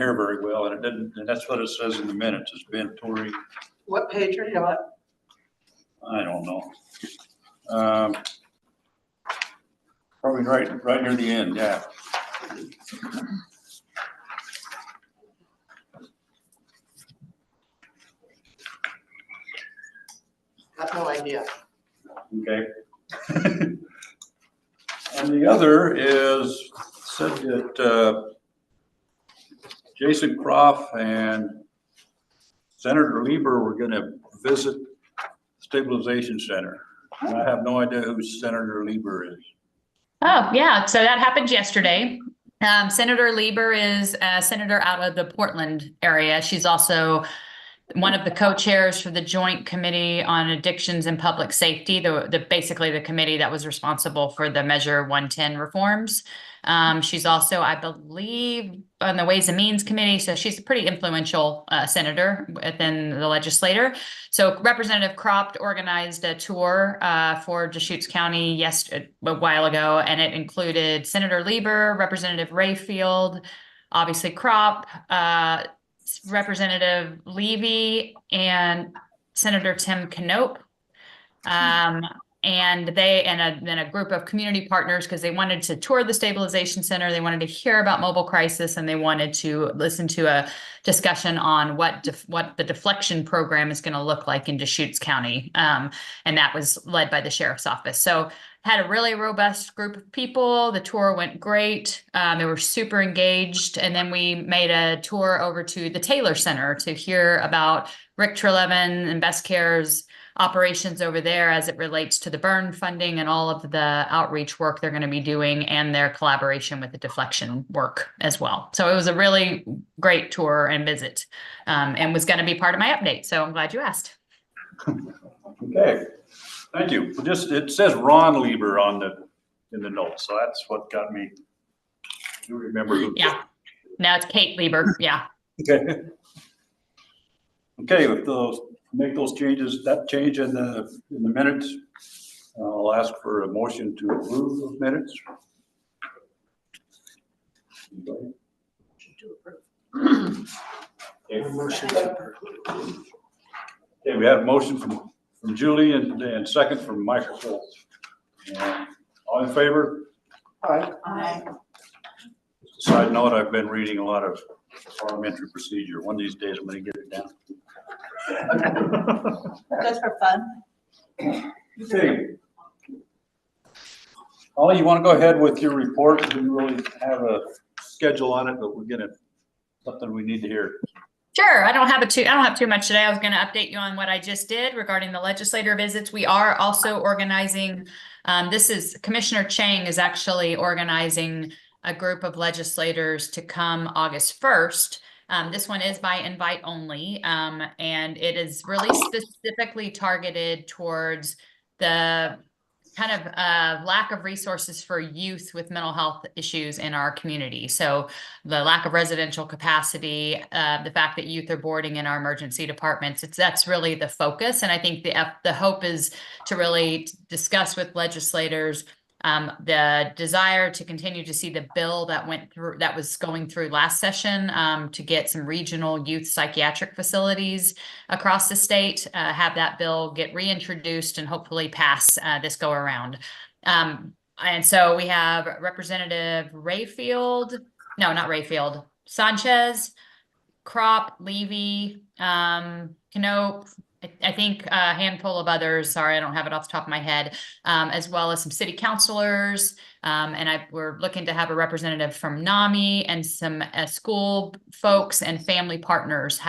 hear very well, and it didn't, and that's what it says in the minutes. It's been Tory. What page are you on? I don't know. Probably right near the end, yeah. Got no idea. Okay. And the other is said that Jason Croft and Senator Lieber were going to visit Stabilization Center. And I have no idea who Senator Lieber is. Oh, yeah. So that happened yesterday. Senator Lieber is a senator out of the Portland area. She's also one of the co-chairs for the Joint Committee on Addictions and Public Safety, basically the committee that was responsible for the Measure 110 reforms. She's also, I believe, on the Ways and Means Committee, so she's a pretty influential senator within the legislature. So Representative Croft organized a tour for Deschutes County a while ago, and it included Senator Lieber, Representative Rayfield, obviously Croft, Representative Levy, and Senator Tim Knopp. And then a group of community partners, because they wanted to tour the Stabilization Center, they wanted to hear about mobile crisis, and they wanted to listen to a discussion on what the deflection program is going to look like in Deschutes County. And that was led by the Sheriff's Office. So had a really robust group of people. The tour went great. They were super engaged. And then we made a tour over to the Taylor Center to hear about Rick Trelevin and Best Care's operations over there as it relates to the burn funding and all of the outreach work they're going to be doing, and their collaboration with the deflection work as well. So it was a really great tour and visit, and was going to be part of my update. So I'm glad you asked. Okay, thank you. It says Ron Lieber in the notes, so that's what got me to remember who. Yeah, now it's Kate Lieber. Yeah. Okay. Okay, with those. Make those changes, that change in the minutes. I'll ask for a motion to approve those minutes. Anybody? Okay, we have a motion from Julie and second from Michael Schultz. All in favor? Aye. Aye. Just a side note, I've been reading a lot of parliamentary procedure. One of these days I'm going to get it down. Just for fun. Okay. Holly, you want to go ahead with your report? We didn't really have a schedule on it, but we're getting something we need to hear. Sure. I don't have too much today. I was going to update you on what I just did regarding the legislator visits. We are also organizing. Commissioner Chang is actually organizing a group of legislators to come August 1st. This one is by invite only, and it is really specifically targeted towards the kind of lack of resources for youth with mental health issues in our community. So the lack of residential capacity, the fact that youth are boarding in our emergency departments, that's really the focus. And I think the hope is to really discuss with legislators the desire to continue to see the bill that was going through last session, to get some regional youth psychiatric facilities across the state, have that bill get reintroduced and hopefully pass this go around. And so we have Representative Sanchez, Croft, Levy, Knopp, I think a handful of others, sorry, I don't have it off the top of my head, as well as some city councilors. And we're looking to have a representative from NAMI and some school folks and family partners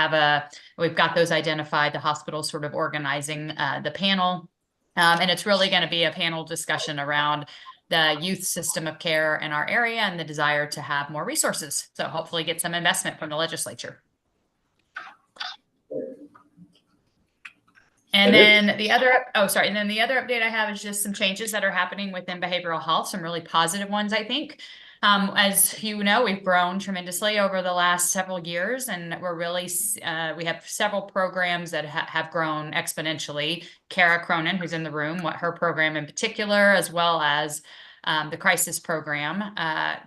we've got those identified, the hospital sort of organizing the panel. And it's really going to be a panel discussion around the youth system of care in our area and the desire to have more resources. So hopefully get some investment from the legislature. And then the other update I have is just some changes that are happening within behavioral health, some really positive ones, I think. As you know, we've grown tremendously over the last several years, and we're really, we have several programs that have grown exponentially. Kara Cronin, who's in the room, her program in particular, as well as the crisis program.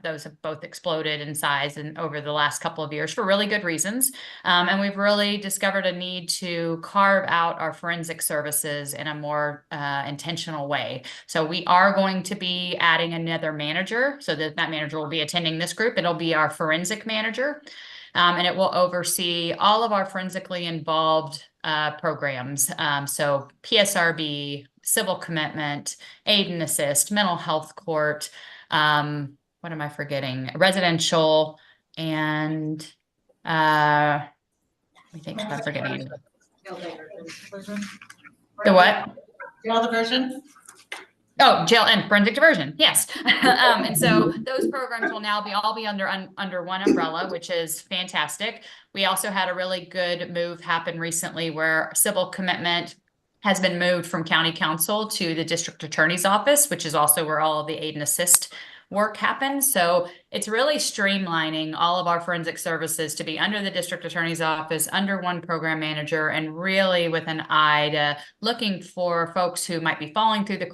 Those have both exploded in size and over the last couple of years for really good reasons. And we've really discovered a need to carve out our forensic services in a more intentional way. So we are going to be adding another manager, so that manager will be attending this group. It'll be our forensic manager, and it will oversee all of our forensically involved programs. So PSRB, civil commitment, aid and assist, mental health court, what am I forgetting? Residential, and I think I'm forgetting. The what? Jail diversion? Oh, jail and forensic diversion, yes. And so those programs will now all be under one umbrella, which is fantastic. We also had a really good move happen recently where civil commitment has been moved from county council to the district attorney's office, which is also where all of the aid and assist work happens. So it's really streamlining all of our forensic services to be under the district attorney's office, under one program manager, and really with an eye to looking for folks who might be falling through the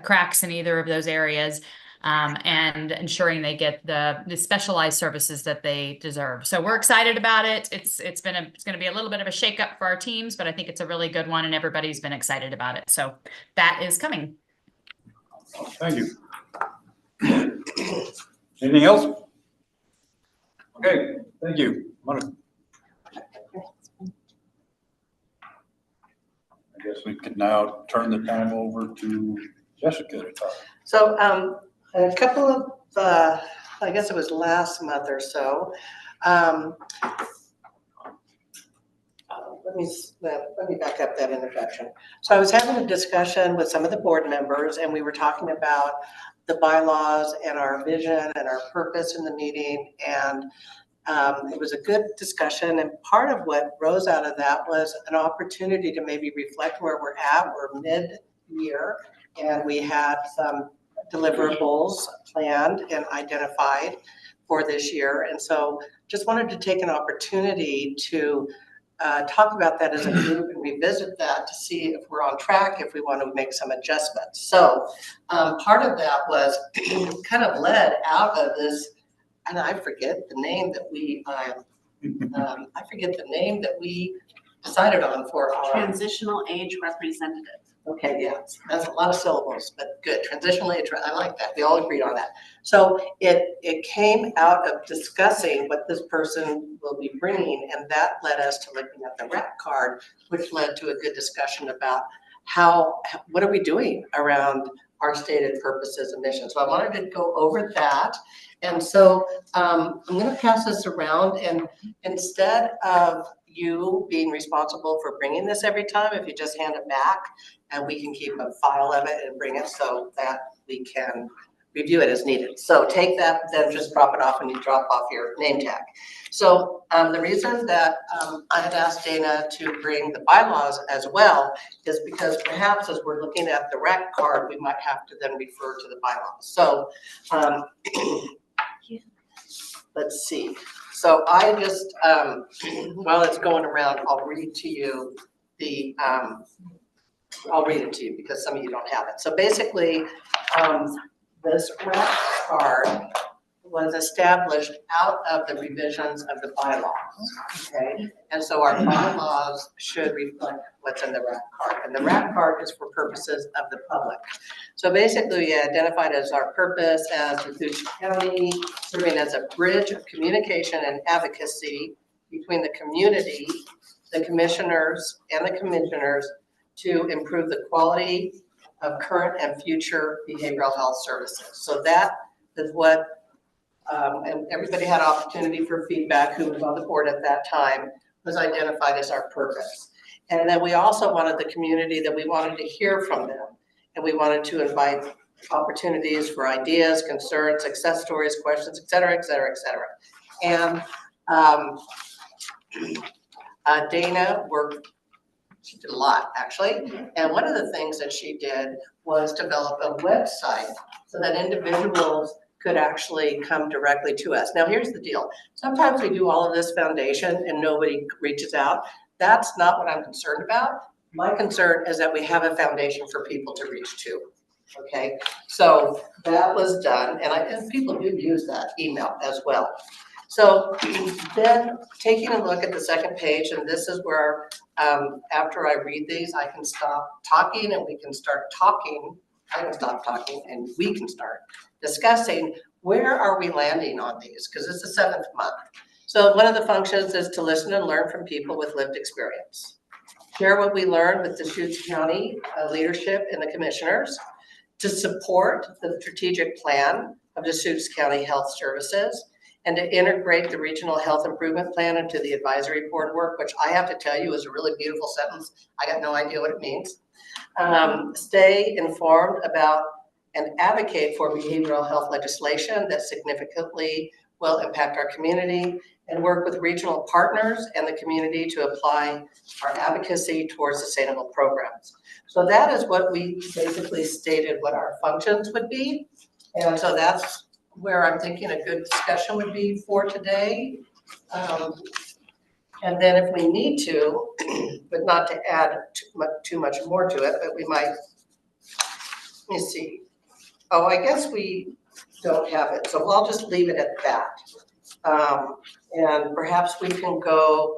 cracks in either of those areas, and ensuring they get the specialized services that they deserve. So we're excited about it. It's going to be a little bit of a shakeup for our teams, but I think it's a really good one, and everybody's been excited about it. So that is coming. Thank you. Anything else? Okay, thank you. I guess we could now turn the time over to Jessica to talk. So a couple of, I guess it was last month or so, let me back up that introduction. So I was having a discussion with some of the board members, and we were talking about the bylaws and our vision and our purpose in the meeting. And it was a good discussion. And part of what rose out of that was an opportunity to maybe reflect where we're at. We're mid-year, and we had some deliverables planned and identified for this year. And so just wanted to take an opportunity to talk about that as a group and revisit that to see if we're on track, if we want to make some adjustments. So part of that was kind of led out of this, and I forget the name that we, decided on for our Transitional age representative. Okay, yeah, that's a lot of syllables, but good. Transitional age, I like that. We all agreed on that. So it came out of discussing what this person will be bringing, and that led us to looking at the RAC card, which led to a good discussion about what are we doing around our stated purposes and missions. So I wanted to go over that. And so I'm going to pass this around, and instead of you being responsible for bringing this every time, if you just hand it back, and we can keep a file of it and bring it so that we can review it as needed. So take that, then just drop it off and you drop off your name tag. So the reason that I had asked Dana to bring the bylaws as well is because perhaps as we're looking at the RAC card, we might have to then refer to the bylaws. So let's see. So I just, while it's going around, I'll read to you the, I'll read it to you because some of you don't have it. So basically, this RAC card was established out of the revisions of the bylaws, okay? And so our bylaws should reflect what's in the RAC card. And the RAC card is for purposes of the public. So basically, we identified as our purpose as Whatcom County, serving as a bridge of communication and advocacy between the community, the commissioners, and the commissioners to improve the quality of current and future behavioral health services. So that is what, and everybody had opportunity for feedback who was on the board at that time, was identified as our purpose. And then we also wanted the community that we wanted to hear from them. And we wanted to invite opportunities for ideas, concerns, success stories, questions, et cetera, et cetera, et cetera. And Dana worked, she did a lot actually. And one of the things that she did was develop a website so that individuals could actually come directly to us. Now here's the deal. Sometimes we do all of this foundation and nobody reaches out. That's not what I'm concerned about. My concern is that we have a foundation for people to reach to. Okay, so that was done, and people do use that email as well. So then taking a look at the second page, and this is where, after I read these, I can stop talking and we can start talking. I can stop talking and we can start discussing where are we landing on these, because it's the 7th month. So one of the functions is to listen and learn from people with lived experience. Share what we learned with the Deschutes County leadership and the commissioners, to support the strategic plan of Deschutes County Health Services, and to integrate the regional health improvement plan into the advisory board work, which I have to tell you is a really beautiful sentence. I got no idea what it means. Stay informed about and advocate for behavioral health legislation that significantly will impact our community, and work with regional partners and the community to apply our advocacy towards sustainable programs. So that is what we basically stated what our functions would be. And so that's where I'm thinking a good discussion would be for today. And then if we need to, but not to add too much more to it, but we might, let me see. Oh, I guess we don't have it, so I'll just leave it at that. And perhaps we can go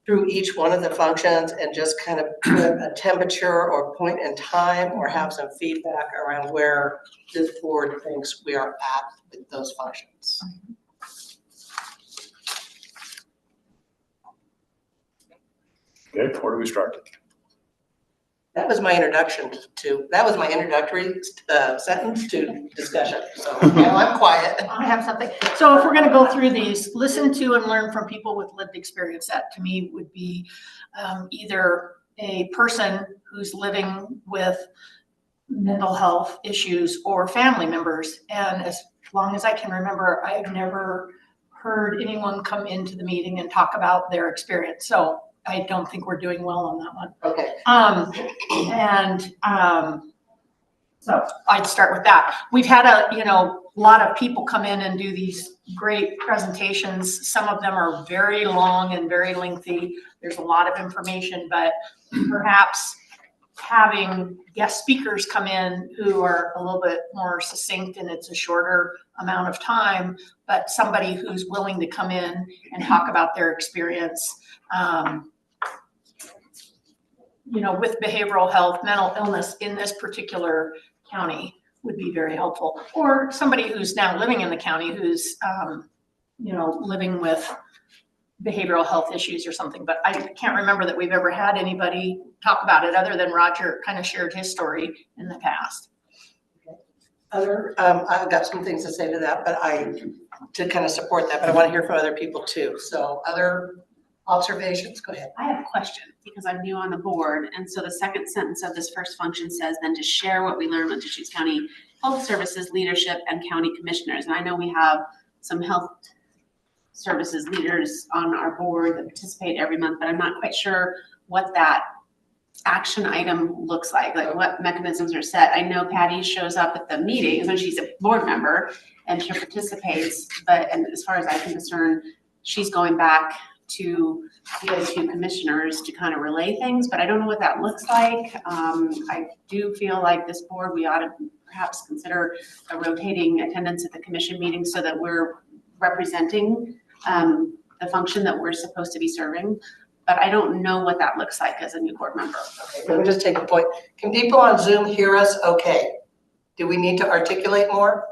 through each one of the functions and just kind of put a temperature or point in time, or have some feedback around where this board thinks we are at with those functions. Okay, where do we start? That was my introduction that was my introductory sentence to discussion. So now I'm quiet. I have something. So if we're gonna go through these, listen to and learn from people with lived experience. That to me would be either a person who's living with mental health issues or family members. And as long as I can remember, I've never heard anyone come into the meeting and talk about their experience. So I don't think we're doing well on that one. Okay. So I'd start with that. We've had a lot of people come in and do these great presentations. Some of them are very long and very lengthy. There's a lot of information, but perhaps having guest speakers come in who are a little bit more succinct, and it's a shorter amount of time, but somebody who's willing to come in and talk about their experience, with behavioral health, mental illness in this particular county would be very helpful. Or somebody who's now living in the county who's, living with behavioral health issues or something. But I can't remember that we've ever had anybody talk about it other than Roger kind of shared his story in the past. I've got some things to say to that, but to kind of support that, but I want to hear from other people too. So other observations, go ahead. I have a question because I'm new on the board. And so the second sentence of this first function says then to share what we learn with Deschutes County Health Services leadership and county commissioners. And I know we have some health services leaders on our board that participate every month, but I'm not quite sure what that action item looks like what mechanisms are set. I know Patty shows up at the meetings when she's a board member and she participates, and as far as I can discern, she's going back to the other two commissioners to kind of relay things, but I don't know what that looks like. I do feel like this board, we ought to perhaps consider a rotating attendance at the commission meeting so that we're representing the function that we're supposed to be serving. But I don't know what that looks like as a new board member. Okay, let me just take a point. Can people on Zoom hear us okay? Do we need to articulate more?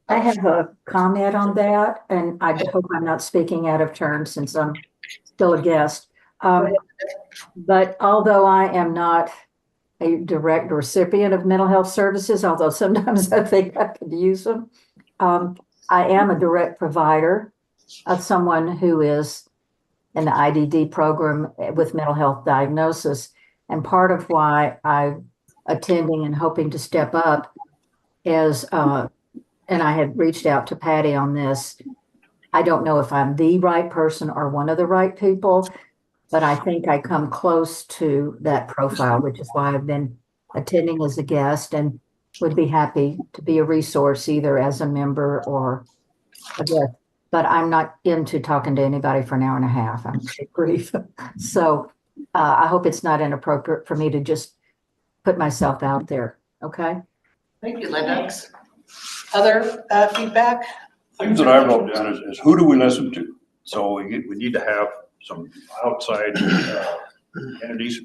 I have a comment on that, and I hope I'm not speaking out of turn since I'm still a guest. But although I am not a direct recipient of mental health services, although sometimes I think I could use them, I am a direct provider of someone who is in the IDD program with mental health diagnosis. And part of why I'm attending and hoping to step up is, and I had reached out to Patty on this. I don't know if I'm the right person or one of the right people, but I think I come close to that profile, which is why I've been attending as a guest and would be happy to be a resource either as a member or a guest. But I'm not into talking to anybody for an hour and a half. I'm brief. So I hope it's not inappropriate for me to just put myself out there. Okay? Thank you, Linda. Other feedback? Things that I wrote down is who do we listen to? So we need to have some outside entities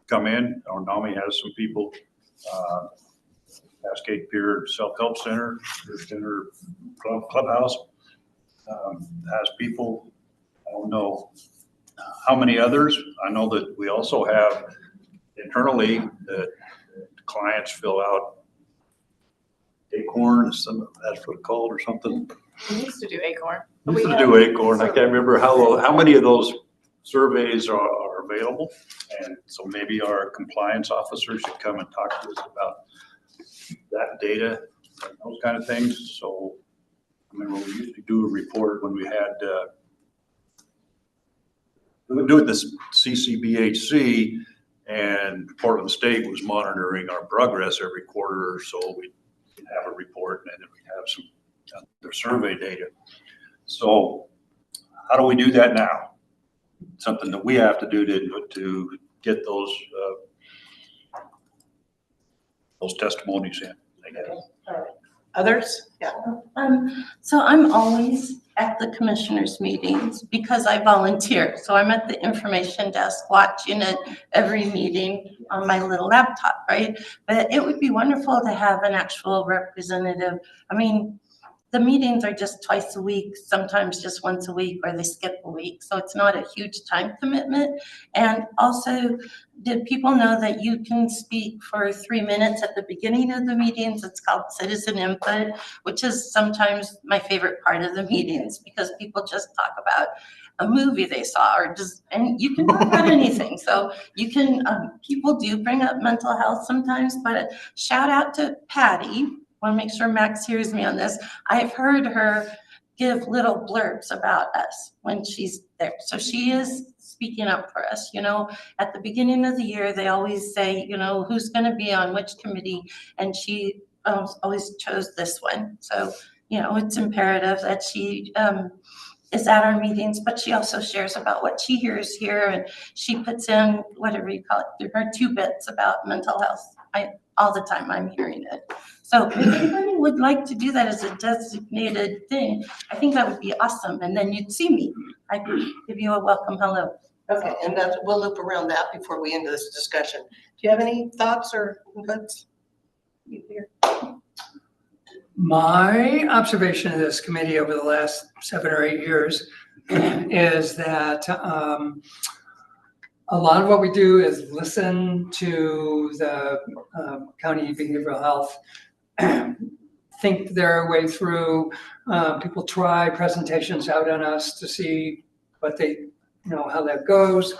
come in. Our NAMI has some people, Cascade Pier Self-Help Center, Clubhouse, has people. I don't know how many others. I know that we also have internally that clients fill out Acorn, that's what it's called or something. We used to do Acorn. We used to do Acorn. I can't remember how many of those surveys are available. And so maybe our compliance officers should come and talk to us about that data and those kind of things. So, I mean, we used to do a report when we had, we would do it this CCBHC, and Portland State was monitoring our progress every quarter or so. We'd have a report, and then we'd have some their survey data. So how do we do that now? Something that we have to do to get those testimonies in, I guess. All right. Others? Yeah. So I'm always at the commissioners' meetings because I volunteer. So I'm at the information desk watching it every meeting on my little laptop, right? But it would be wonderful to have an actual representative. I mean, the meetings are just twice a week, sometimes just once a week, or they skip a week. So it's not a huge time commitment. And also, did people know that you can speak for 3 minutes at the beginning of the meetings? It's called citizen input, which is sometimes my favorite part of the meetings because people just talk about a movie they saw and you can talk about anything. So you can, people do bring up mental health sometimes, but shout out to Patty. I want to make sure Max hears me on this. I've heard her give little blurbs about us when she's there. So she is speaking up for us. You know, at the beginning of the year, they always say, you know, who's going to be on which committee. And she always chose this one. So, you know, it's imperative that she is at our meetings, but she also shares about what she hears here. And she puts in, whatever you call it, her 2 bits about mental health. All the time I'm hearing it. So if anybody would like to do that as a designated thing, I think that would be awesome. And then you'd see me. I'd give you a welcome hello. Okay, and we'll loop around that before we end this discussion. Do you have any thoughts or inputs? My observation of this committee over the last 7 or 8 years is that a lot of what we do is listen to the county behavioral health, think their way through. People try presentations out on us to see what they, you know, how that goes.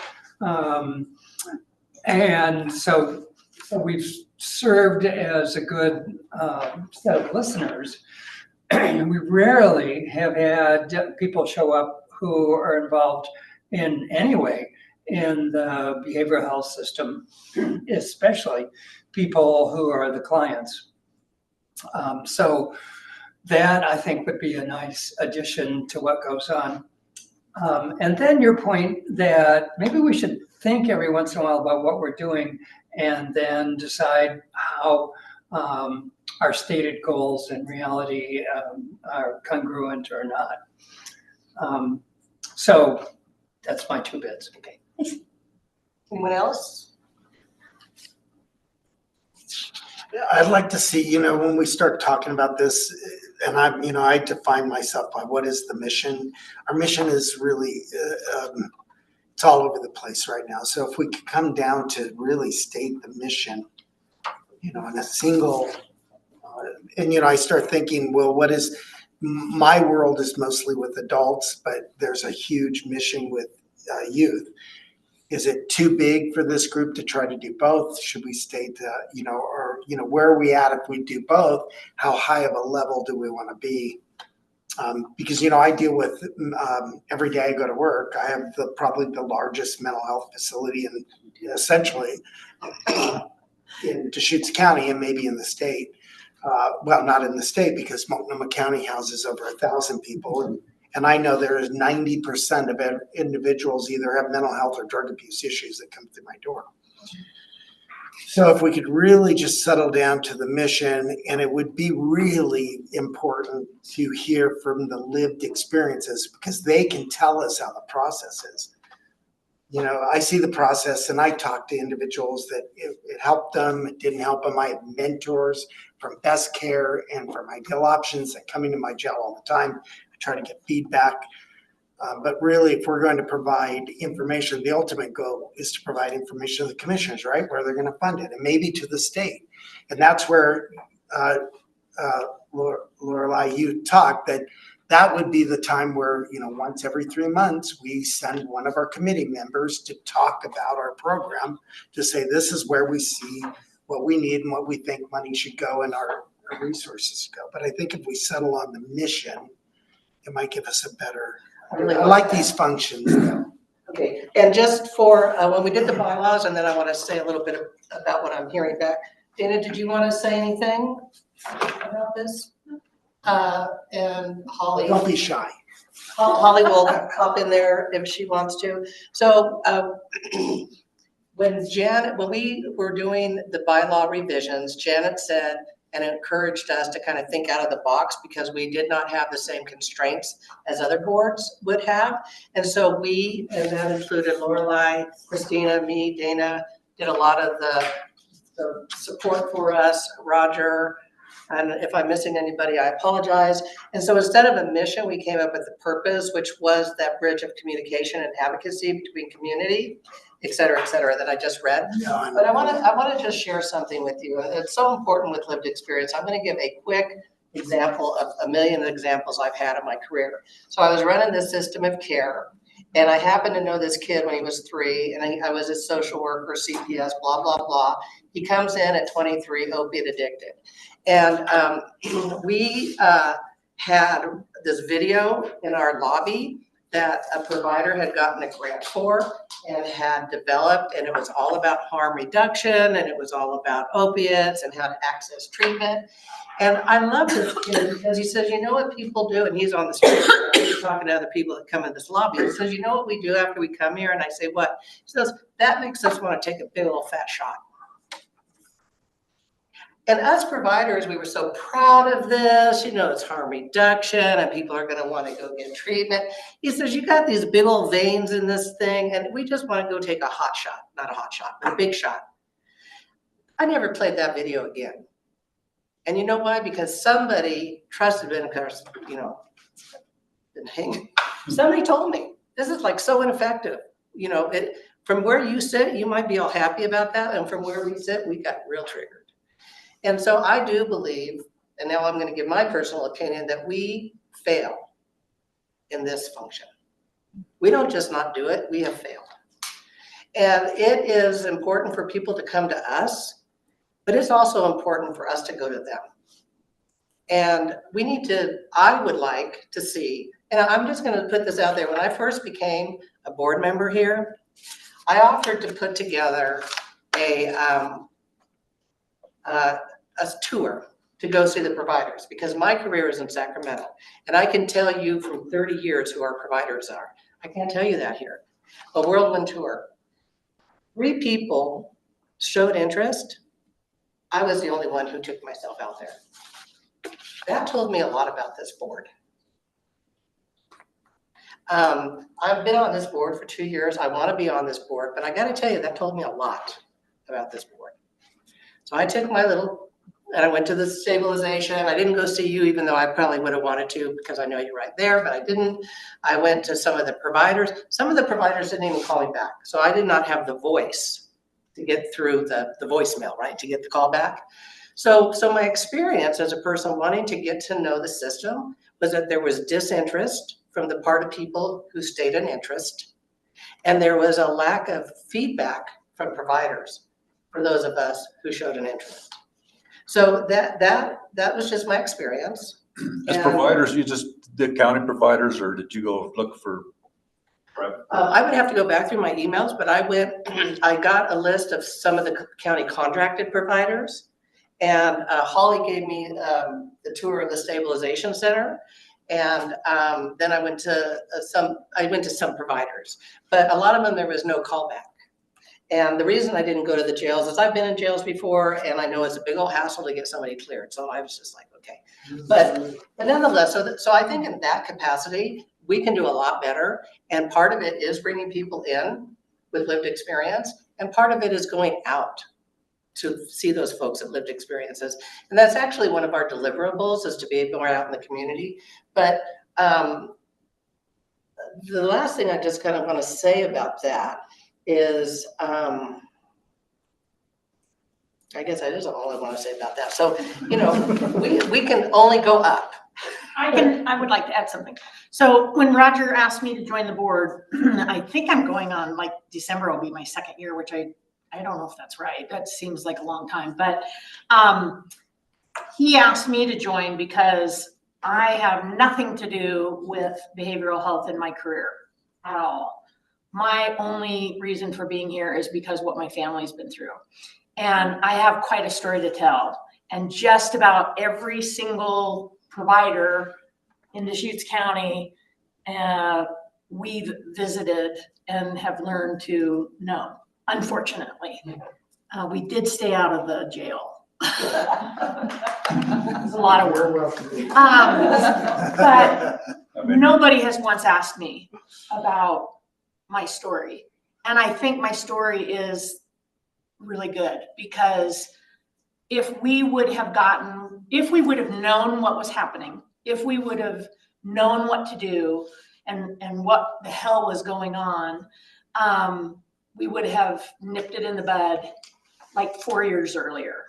And so we've served as a good set of listeners. We rarely have had people show up who are involved in any way in the behavioral health system, especially people who are the clients. So that I think would be a nice addition to what goes on. And then your point that maybe we should think every once in a while about what we're doing and then decide how our stated goals in reality are congruent or not. So that's my 2 bits. Okay. Anyone else? I'd like to see, you know, when we start talking about this, and I define myself by what is the mission. Our mission is really, it's all over the place right now. So if we could come down to really state the mission, you know, in a single, and, you know, I start thinking, well, what is, my world is mostly with adults, but there's a huge mission with youth. Is it too big for this group to try to do both? Should we state, you know, or, you know, where are we at if we do both? How high of a level do we want to be? Because, you know, I deal with, every day I go to work, I have probably the largest mental health facility in essentially in Deschutes County and maybe in the state. Well, not in the state because Multnomah County houses over 1,000 people. And I know there is 90% of individuals either have mental health or drug abuse issues that come through my door. So if we could really just settle down to the mission, and it would be really important to hear from the lived experiences, because they can tell us how the process is. You know, I see the process and I talk to individuals that it helped them, it didn't help them. I have mentors from Best Care and from Ideal Options that come into my jail all the time. I try to get feedback. But really, if we're going to provide information, the ultimate goal is to provide information to the commissioners, right? Where they're going to fund it, and maybe to the state. And that's where, Lorelei, you talked that would be the time where, you know, once every 3 months, we send one of our committee members to talk about our program, to say, this is where we see what we need and what we think money should go and our resources go. But I think if we settle on the mission, it might give us a better, I like these functions though. Okay, and just for, when we did the bylaws, and then I want to say a little bit about what I'm hearing back. Dana, did you want to say anything about this? And Holly. Don't be shy. Holly will hop in there if she wants to. So, when we were doing the bylaw revisions, Janet said, and encouraged us to kind of think out of the box, because we did not have the same constraints as other boards would have. And so we, and that included Lorelei, Christina, me, Dana, did a lot of the support for us, Roger. And if I'm missing anybody, I apologize. And so instead of a mission, we came up with the purpose, which was that bridge of communication and advocacy between community, et cetera, that I just read. But I want to just share something with you. It's so important with lived experience. I'm going to give a quick example of a million examples I've had in my career. So I was running this system of care, and I happened to know this kid when he was 3, and I was a social worker, CPS, blah, blah, blah. He comes in at 23, opiate addicted. And we had this video in our lobby that a provider had gotten a grant for and had developed, and it was all about harm reduction, and it was all about opiates and how to access treatment. And I love this kid because he says, you know what people do, and he's on the street, he's talking to other people that come in this lobby. He says, you know what we do after we come here? And I say, what? He says, that makes us want to take a big old fat shot. And us providers, we were so proud of this, you know, it's harm reduction and people are gonna wanna go get treatment. He says, you got these big old veins in this thing and we just wanna go take a hot shot, not a hot shot, but a big shot. I never played that video again. And you know why? Because somebody trusted it, of course, you know, somebody told me, this is like so ineffective. You know, from where you sit, you might be all happy about that. And from where we sit, we got real triggered. And so I do believe, and now I'm going to give my personal opinion, that we fail in this function. We don't just not do it, we have failed. And it is important for people to come to us, but it's also important for us to go to them. And we need to, I would like to see, and I'm just going to put this out there, when I first became a board member here, I offered to put together a tour to go see the providers, because my career is in Sacramento. And I can tell you from 30 years who our providers are. I can't tell you that here. A whirlwind tour. 3 people showed interest. I was the only one who took myself out there. That told me a lot about this board. I've been on this board for 2 years. I want to be on this board, but I got to tell you, that told me a lot about this board. So I took my little, and I went to the stabilization. I didn't go see you, even though I probably would have wanted to, because I know you're right there, but I didn't. I went to some of the providers. Some of the providers didn't even call me back. So I did not have the voice to get through the voicemail, right, to get the call back. So my experience as a person wanting to get to know the system was that there was disinterest from the part of people who stayed in interest, and there was a lack of feedback from providers for those of us who showed an interest. So that was just my experience. As providers, you just did county providers, or did you go look for private? I would have to go back through my emails, but I got a list of some of the county contracted providers, and Holly gave me the tour of the stabilization center. And then I went to some providers, but a lot of them, there was no callback. And the reason I didn't go to the jails is I've been in jails before and I know it's a big old hassle to get somebody cleared. So I was just like, okay. But nonetheless, so I think in that capacity, we can do a lot better. And part of it is bringing people in with lived experience. And part of it is going out to see those folks that lived experiences. And that's actually one of our deliverables, is to be able to go out in the community. But the last thing I just kind of want to say about that is, I guess that is all I want to say about that. So, you know, we can only go up. I would like to add something. So when Roger asked me to join the board, I think I'm going on, like, December will be my second year, which I don't know if that's right. That seems like a long time, but he asked me to join because I have nothing to do with behavioral health in my career at all. My only reason for being here is because what my family's been through. And I have quite a story to tell. And just about every single provider in Deschutes County we've visited and have learned to know, unfortunately. We did stay out of the jail. It's a lot of work. But nobody has once asked me about my story. And I think my story is really good, because if we would have known what was happening, if we would have known what to do and what the hell was going on, we would have nipped it in the bud like 4 years earlier.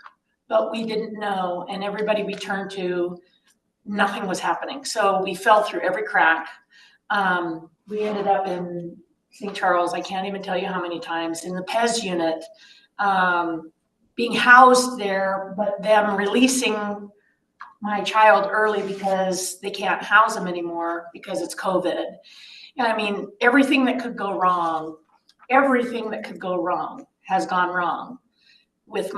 But we didn't know, and everybody we turned to, nothing was happening. So we fell through every crack. We ended up in St. Charles, I can't even tell you how many times, in the PES unit, being housed there, but them releasing my child early because they can't house him anymore because it's COVID. And I mean, everything that could go wrong has gone wrong with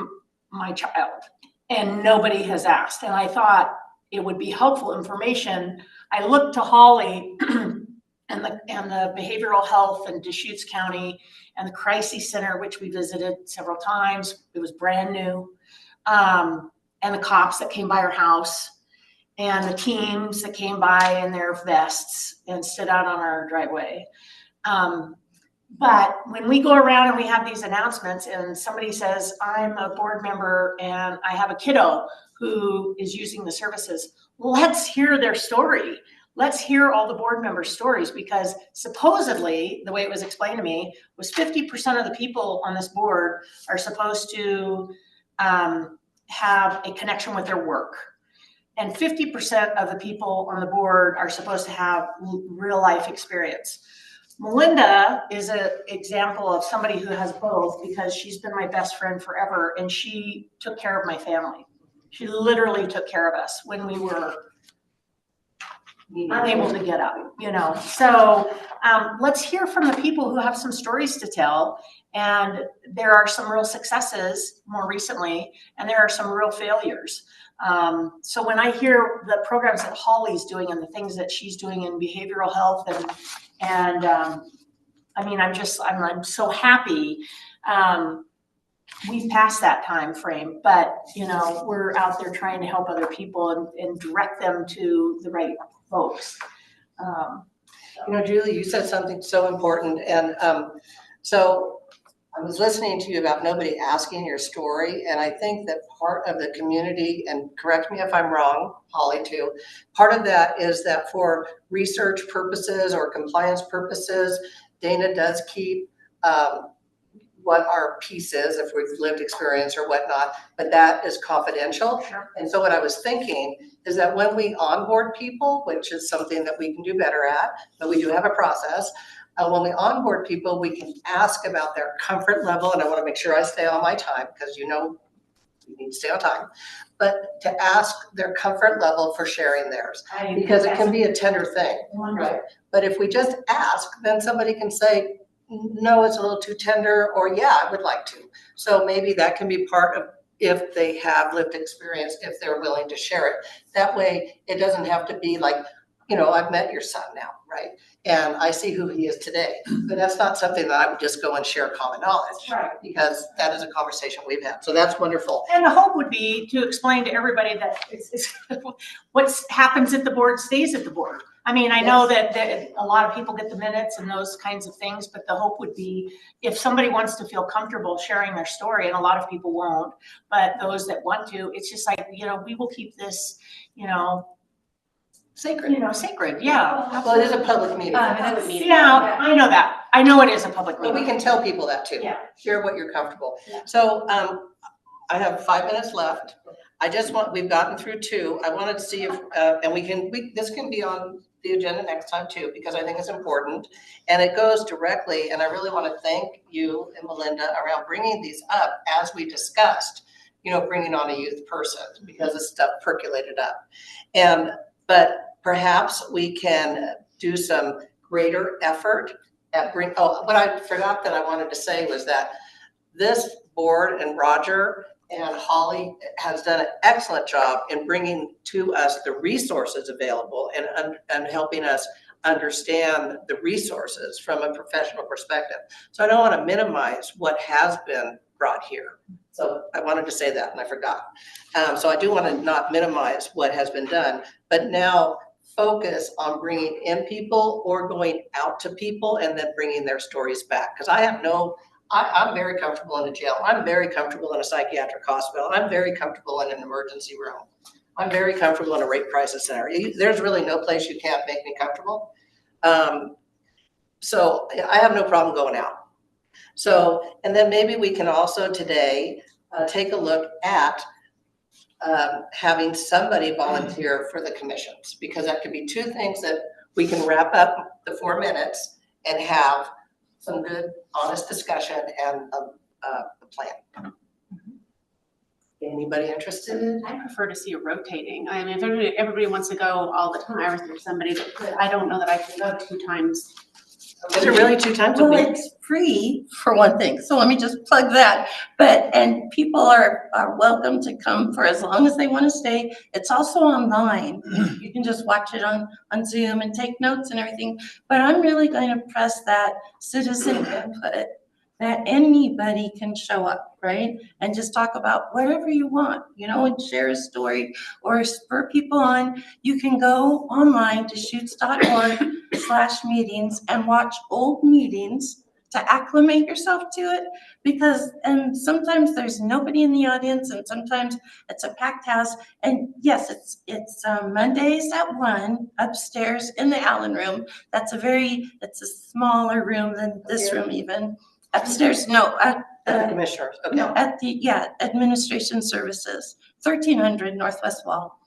my child, and nobody has asked. And I thought it would be helpful information. I looked to Holly and the behavioral health in Deschutes County and the crisis center, which we visited several times. It was brand new. And the cops that came by our house, and the teams that came by in their vests and stood out on our driveway. But when we go around and we have these announcements and somebody says, I'm a board member and I have a kiddo who is using the services, let's hear their story. Let's hear all the board members' stories, because supposedly, the way it was explained to me, was 50% of the people on this board are supposed to have a connection with their work. And 50% of the people on the board are supposed to have real life experience. Melinda is an example of somebody who has both, because she's been my best friend forever, and she took care of my family. She literally took care of us when we were unable to get up, you know. So let's hear from the people who have some stories to tell. And there are some real successes more recently, and there are some real failures. So when I hear the programs that Holly's doing and the things that she's doing in behavioral health, and I mean, I'm so happy. We've passed that time frame, but you know, we're out there trying to help other people and direct them to the right folks. You know, Julie, you said something so important. And so I was listening to you about nobody asking your story. And I think that part of the community, and correct me if I'm wrong, Holly too, part of that is that for research purposes or compliance purposes, Dana does keep what our piece is, if we've lived experience or whatnot, but that is confidential. Sure. And so what I was thinking is that when we onboard people, which is something that we can do better at, but we do have a process, when we onboard people, we can ask about their comfort level, and I want to make sure I stay on my time, because you know you need to stay on time, but to ask their comfort level for sharing theirs, because it can be a tender thing, right? But if we just ask, then somebody can say, no, it's a little too tender, or yeah, I would like to. So maybe that can be part of, if they have lived experience, if they're willing to share it. That way, it doesn't have to be like, I've met your son now, right? And I see who he is today, but that's not something that I would just go and share common knowledge. Right. Because that is a conversation we've had, so that's wonderful. And the hope would be to explain to everybody that it's what happens at the board stays at the board. I mean, I know that a lot of people get the minutes and those kinds of things, but the hope would be if somebody wants to feel comfortable sharing their story, and a lot of people won't, but those that want to, it's just like, we will keep this, Sacred. sacred, yeah. Well, it is a public meeting. Public meeting. Yeah, I know that. I know it is a public But we meeting. can tell people that too. Yeah. Share what you're comfortable. Yeah. So, I have 5 minutes left. We've gotten through 2. I wanted to see if, and this can be on the agenda next time too, because I think it's important. And it goes directly, and I really want to thank you and Melinda around bringing these up as we discussed, bringing on a youth person, because this stuff percolated up. But perhaps we can do some greater effort at what I forgot that I wanted to say was that this board and Roger and Holly has done an excellent job in bringing to us the resources available and helping us understand the resources from a professional perspective. So I don't want to minimize what has been brought here. So I wanted to say that and I forgot. So I do want to not minimize what has been done, but now focus on bringing in people or going out to people and then bringing their stories back. Because I'm very comfortable in a jail. I'm very comfortable in a psychiatric hospital. I'm very comfortable in an emergency room. I'm very comfortable in a rape crisis center. There's really no place you can't make me comfortable. So I have no problem going out. So, and then maybe we can also today take a look at having somebody volunteer for the commissions, because that could be 2 things that we can wrap up the 4 minutes and have some good, honest discussion and a plan. Anybody interested? I prefer to see it rotating. I mean, if everybody wants to go all the time, or if there's somebody that could, I don't know that I can go 2 times. Is it really 2 times a Well, week? it's free for one thing, so let me just plug that. And people are welcome to come for as long as they want to stay. It's also online. You can just watch it on Zoom and take notes and everything. But I'm really going to press that citizen input, that anybody can show up, right? And just talk about whatever you want, and share a story or spur people on. You can go online to shoots.org/meetings and watch old meetings to acclimate yourself to it, and sometimes there's nobody in the audience and sometimes it's a packed house. And yes, it's Mondays at 1 upstairs in the Allen room. It's a smaller room than this room even. Upstairs, no, The commissioners, okay. no, administration services, 1300 Northwest Wall.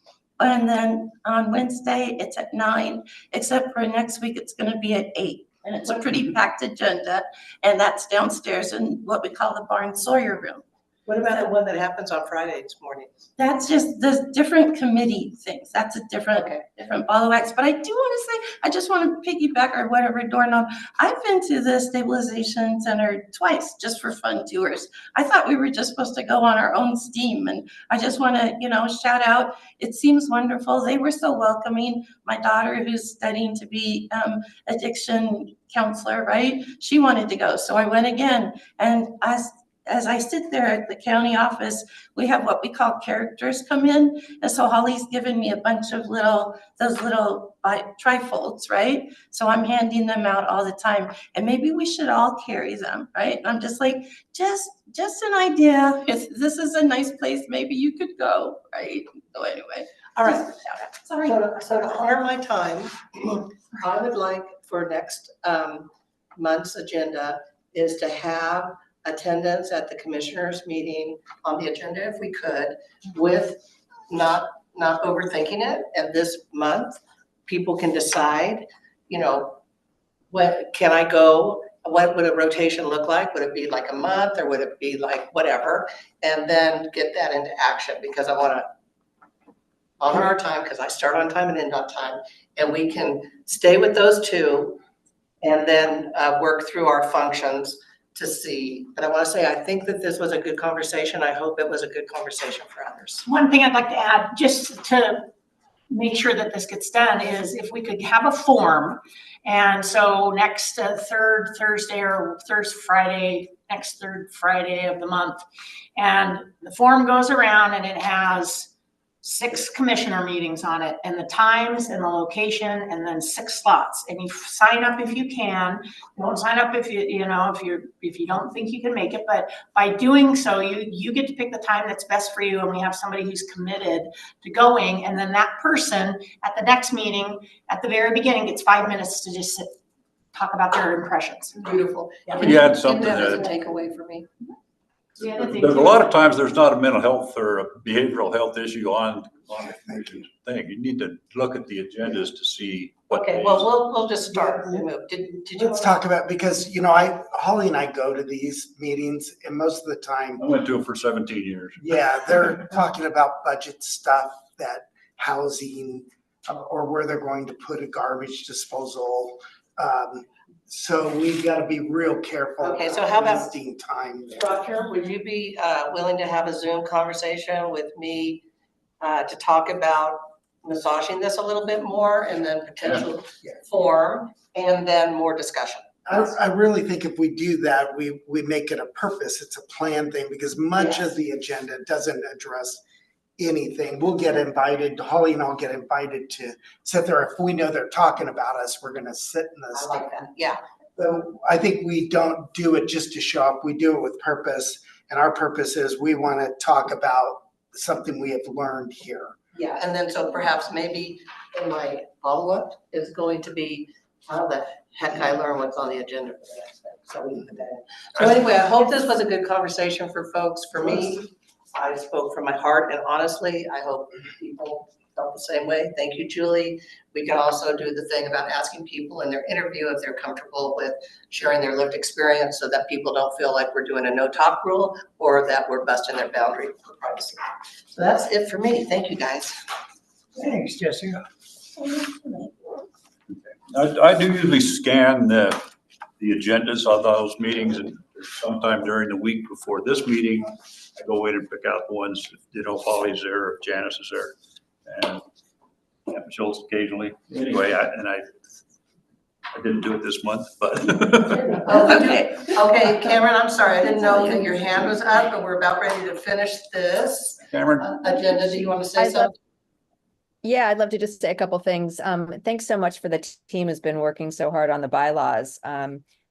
And then on Wednesday, it's at 9, except for next week, it's gonna be at 8. And it's a pretty packed agenda, and that's downstairs in what we call the Barn Sawyer room. What about the one that happens on Fridays mornings? That's just the different committee things. That's a different ball of wax. But I do want to say, I just want to piggyback or whatever doorknob. I've been to the stabilization center twice just for fun tours. I thought we were just supposed to go on our own steam. And I just want to, shout out. It seems wonderful. They were so welcoming. My daughter, who's studying to be addiction counselor, right? She wanted to go. So I went again. And as I sit there at the county office, we have what we call characters come in. And so Holly's given me a bunch of those little trifolds, right? So I'm handing them out all the time. And maybe we should all carry them, right? I'm just like, just an idea. If this is a nice place, maybe you could go, right? So anyway. All right. Sorry. So to honor my time, I would like for next month's agenda is to have attendance at the commissioners meeting on the agenda if we could, with not overthinking it. And this month, people can decide, what can I go? What would a rotation look like? Would it be like a month or would it be like whatever? And then get that into action, because I want to honor our time, because I start on time and end on time. And we can stay with those 2 and then work through our functions to see. But I want to say, I think that this was a good conversation. I hope it was a good conversation for others. One thing I'd like to add, just to make sure that this gets done is if we could have a form. And so next third Thursday or next third Friday of the month. And the form goes around and it has 6 commissioner meetings on it and the times and the location and then 6 slots. And you sign up if you can. Don't sign up if you don't think you can make it. But by doing so, you get to pick the time that's best for you. And we have somebody who's committed to going. And then that person at the next meeting, at the very beginning, gets 5 minutes to just talk about their impressions. Beautiful. Can you add something Give that as a that, takeaway for me. The other thing there's a too- lot of times there's not a mental health or a behavioral health issue on the commission's thing. You need to look at the agendas to see what. Okay, days. well, we'll just start and move. Did you? Let's talk about, because, Holly and I go to these meetings and most of the time, I went to it for 17 years. yeah, they're talking about budget stuff, that housing, or where they're going to put a garbage disposal. So we gotta be real careful. Okay, so how about- wasting time. Roger, would you be willing to have a Zoom conversation with me to talk about massaging this a little bit more and then potential Yeah. form and then more discussion? I really think if we do that, we make it a purpose, it's a plan thing, because much Yes. of the agenda doesn't address anything. We'll get invited, Holly and I'll get invited to sit there. If we know they're talking about us, we're gonna sit in I this. like that, yeah. So I think we don't do it just to show up, we do it with purpose. And our purpose is we wanna talk about something we have learned here. Yeah, and then so perhaps maybe in my follow-up is going to be, how the heck I learn what's on the agenda for the next thing, so we can put that in. So anyway, I hope this was a good conversation for folks. For me, I spoke from my heart, and honestly, I hope people felt the same way. Thank you, Julie. We can also do the thing about asking people in their interview if they're comfortable with sharing their lived experience so that people don't feel like we're doing a no-talk rule or that we're busting their boundary for privacy. So that's it for me. Thank you, guys. Thanks, Jessica. I do usually scan the agendas of those meetings, and sometime during the week before this meeting, I go in and pick out the ones, Holly's there, or Janice is there, and Schultz occasionally. Anyway, I didn't do it this month, but. Okay, Cameron, I'm sorry. I didn't know that your hand was up, but we're about ready to finish this Cameron? agenda. Do you want to say I'd love- something? Yeah, I'd love to just say a couple things. Thanks so much for the team who's been working so hard on the bylaws.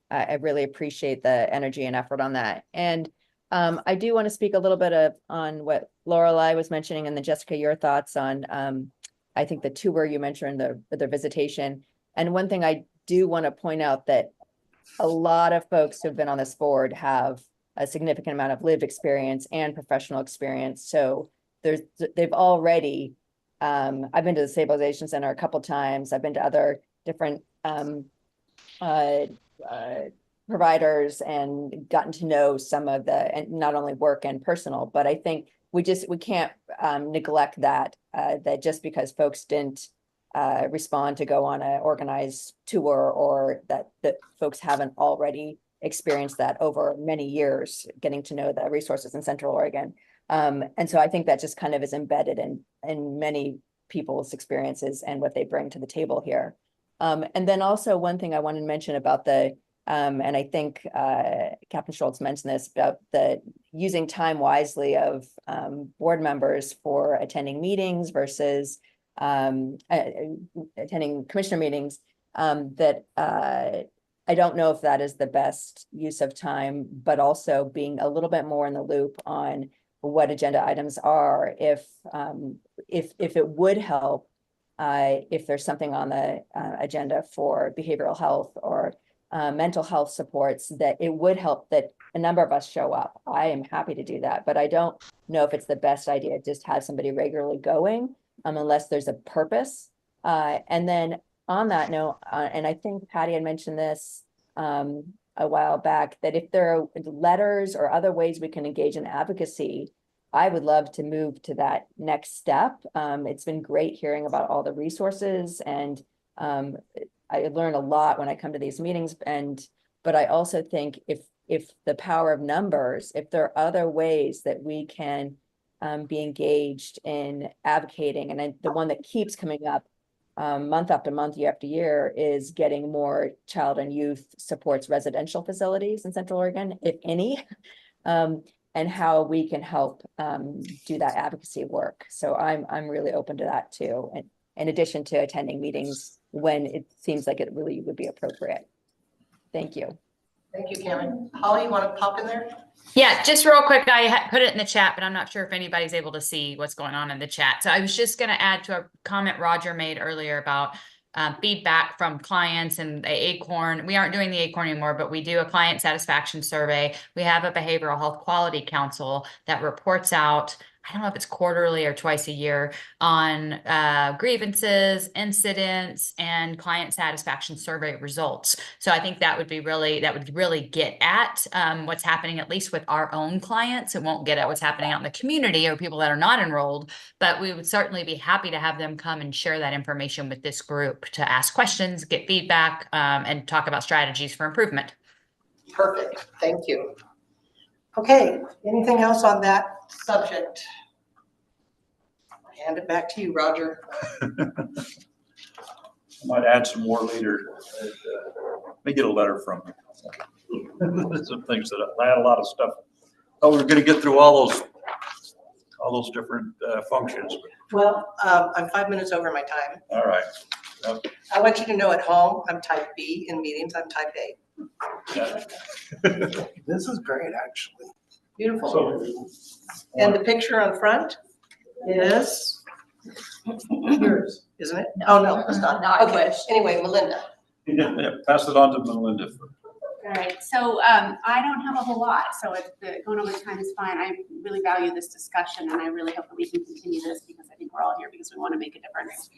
I really appreciate the energy and effort on that. And I do want to speak a little bit on what Lorelei was mentioning, and then Jessica, your thoughts on, I think the tour you mentioned, the visitation. And one thing I do want to point out that a lot of folks who've been on this board have a significant amount of lived experience and professional experience. So they've already, I've been to the Stabilization Center a couple times. I've been to other different providers and gotten to know some of and not only work and personal, but I think we can't neglect that just because folks didn't respond to go on an organized tour, or that folks haven't already experienced that over many years, getting to know the resources in Central Oregon. And so I think that just kind of is embedded in many people's experiences and what they bring to the table here. And then also one thing I wanted to mention about and I think Captain Schultz mentioned this, about the using time wisely of board members for attending meetings versus attending commissioner meetings, that I don't know if that is the best use of time, but also being a little bit more in the loop on what agenda items are, if it would help, if there's something on the agenda for behavioral health or mental health supports, that it would help that a number of us show up. I am happy to do that, but I don't know if it's the best idea to just have somebody regularly going, unless there's a purpose. And then on that note, and I think Patty had mentioned this a while back, that if there are letters or other ways we can engage in advocacy, I would love to move to that next step. It's been great hearing about all the resources, and I learn a lot when I come to these meetings. But I also think if the power of numbers, if there are other ways that we can be engaged in advocating. And the one that keeps coming up month after month, year after year, is getting more child and youth supports residential facilities in Central Oregon, if any, and how we can help do that advocacy work. So I'm really open to that too. And in addition to attending meetings when it seems like it really would be appropriate. Thank you. Thank you, Karen. Holly, you want to pop in there? Yeah, just real quick, I put it in the chat, but I'm not sure if anybody's able to see what's going on in the chat. So I was just going to add to a comment Roger made earlier about feedback from clients and the ACORN. We aren't doing the ACORN anymore, but we do a client satisfaction survey. We have a behavioral health quality council that reports out, I don't know if it's quarterly or twice a year, on grievances, incidents, and client satisfaction survey results. So I think that would really get at what's happening, at least with our own clients. It won't get at what's happening out in the community or people that are not enrolled, but we would certainly be happy to have them come and share that information with this group to ask questions, get feedback, and talk about strategies for improvement. Perfect, thank you. Okay, anything else on that subject? Hand it back to you, Roger. I might add some more later. Let me get a letter from you. Some things that I had a lot of stuff. Oh, we're going to get through all those different functions. Well, I'm 5 minutes over my time. All right. Yep. I want you to know at home, I'm type B. In meetings, I'm type A. Yeah. This is great, actually. Beautiful. So, And the picture on front is yours, isn't it? Oh, no, it's not. Okay, anyway, Melinda. yeah, pass it on to Melinda. All right, so I don't have a whole lot, so going over time is fine. I really value this discussion, and I really hope that we can continue this because I think we're all here because we want to make a difference.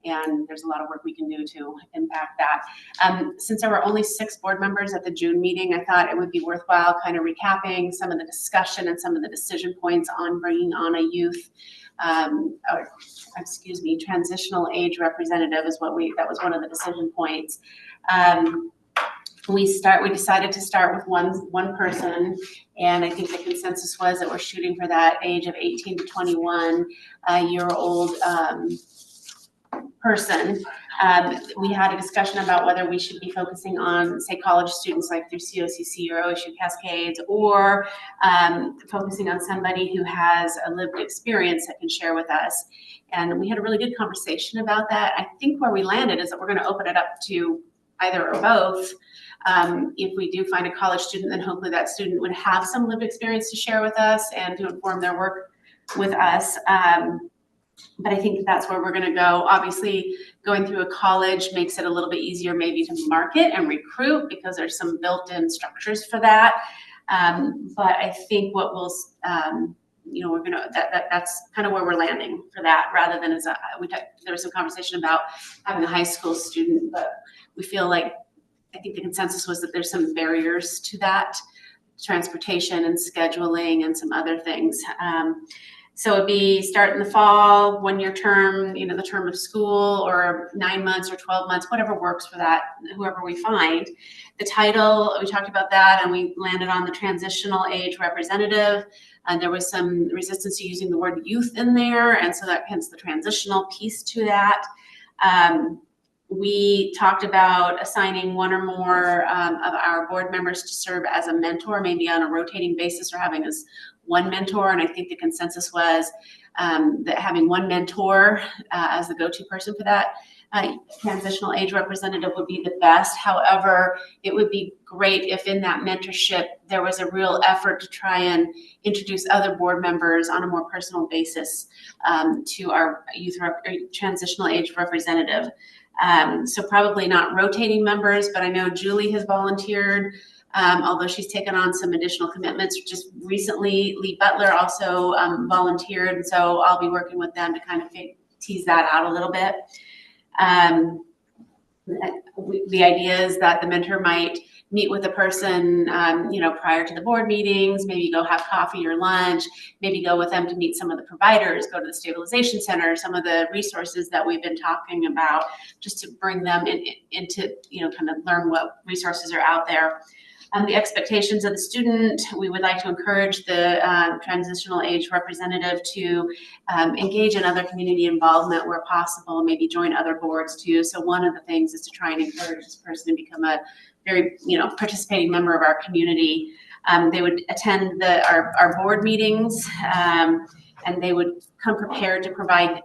And there's a lot of work we can do to impact that. Since there were only 6 board members at the June meeting, I thought it would be worthwhile kind of recapping some of the discussion and some of the decision points on bringing on a youth, transitional age representative is that was one of the decision points. We decided to start with one person, and I think the consensus was that we're shooting for that age of 18 to 21 year old person. We had a discussion about whether we should be focusing on, say, college students like through COCC or OSU Cascades, or focusing on somebody who has a lived experience that can share with us. And we had a really good conversation about that. I think where we landed is that we're going to open it up to either or both. If we do find a college student, then hopefully that student would have some lived experience to share with us and to inform their work with us. But I think that's where we're going to go. Obviously, going through a college makes it a little bit easier maybe to market and recruit because there's some built-in structures for that. But I think what we'll, we're going to, that's kind of where we're landing for that, rather than there was some conversation about having a high school student, but we feel like, I think the consensus was that there's some barriers to that, transportation and scheduling and some other things. So it'd be start in the fall, 1-year term, the term of school, or 9 months or 12 months, whatever works for that, whoever we find. The title, we talked about that, and we landed on the transitional age representative. And there was some resistance to using the word youth in there, and so that hence the transitional piece to that. We talked about assigning 1 or more of our board members to serve as a mentor, maybe on a rotating basis, or having as one mentor. And I think the consensus was that having one mentor as the go-to person for that transitional age representative would be the best. However, it would be great if in that mentorship there was a real effort to try and introduce other board members on a more personal basis to our youth transitional age representative. So probably not rotating members, but I know Julie has volunteered, although she's taken on some additional commitments. Just recently, Lee Butler also volunteered, and so I'll be working with them to kind of tease that out a little bit. The idea is that the mentor might meet with a person, prior to the board meetings, maybe go have coffee or lunch, maybe go with them to meet some of the providers, go to the stabilization center, some of the resources that we've been talking about, just to bring them into, kind of learn what resources are out there. The expectations of the student, we would like to encourage the transitional age representative to engage in other community involvement where possible, maybe join other boards too. So one of the things is to try and encourage this person to become a very, participating member of our community. They would attend our board meetings, and they would come prepared to provide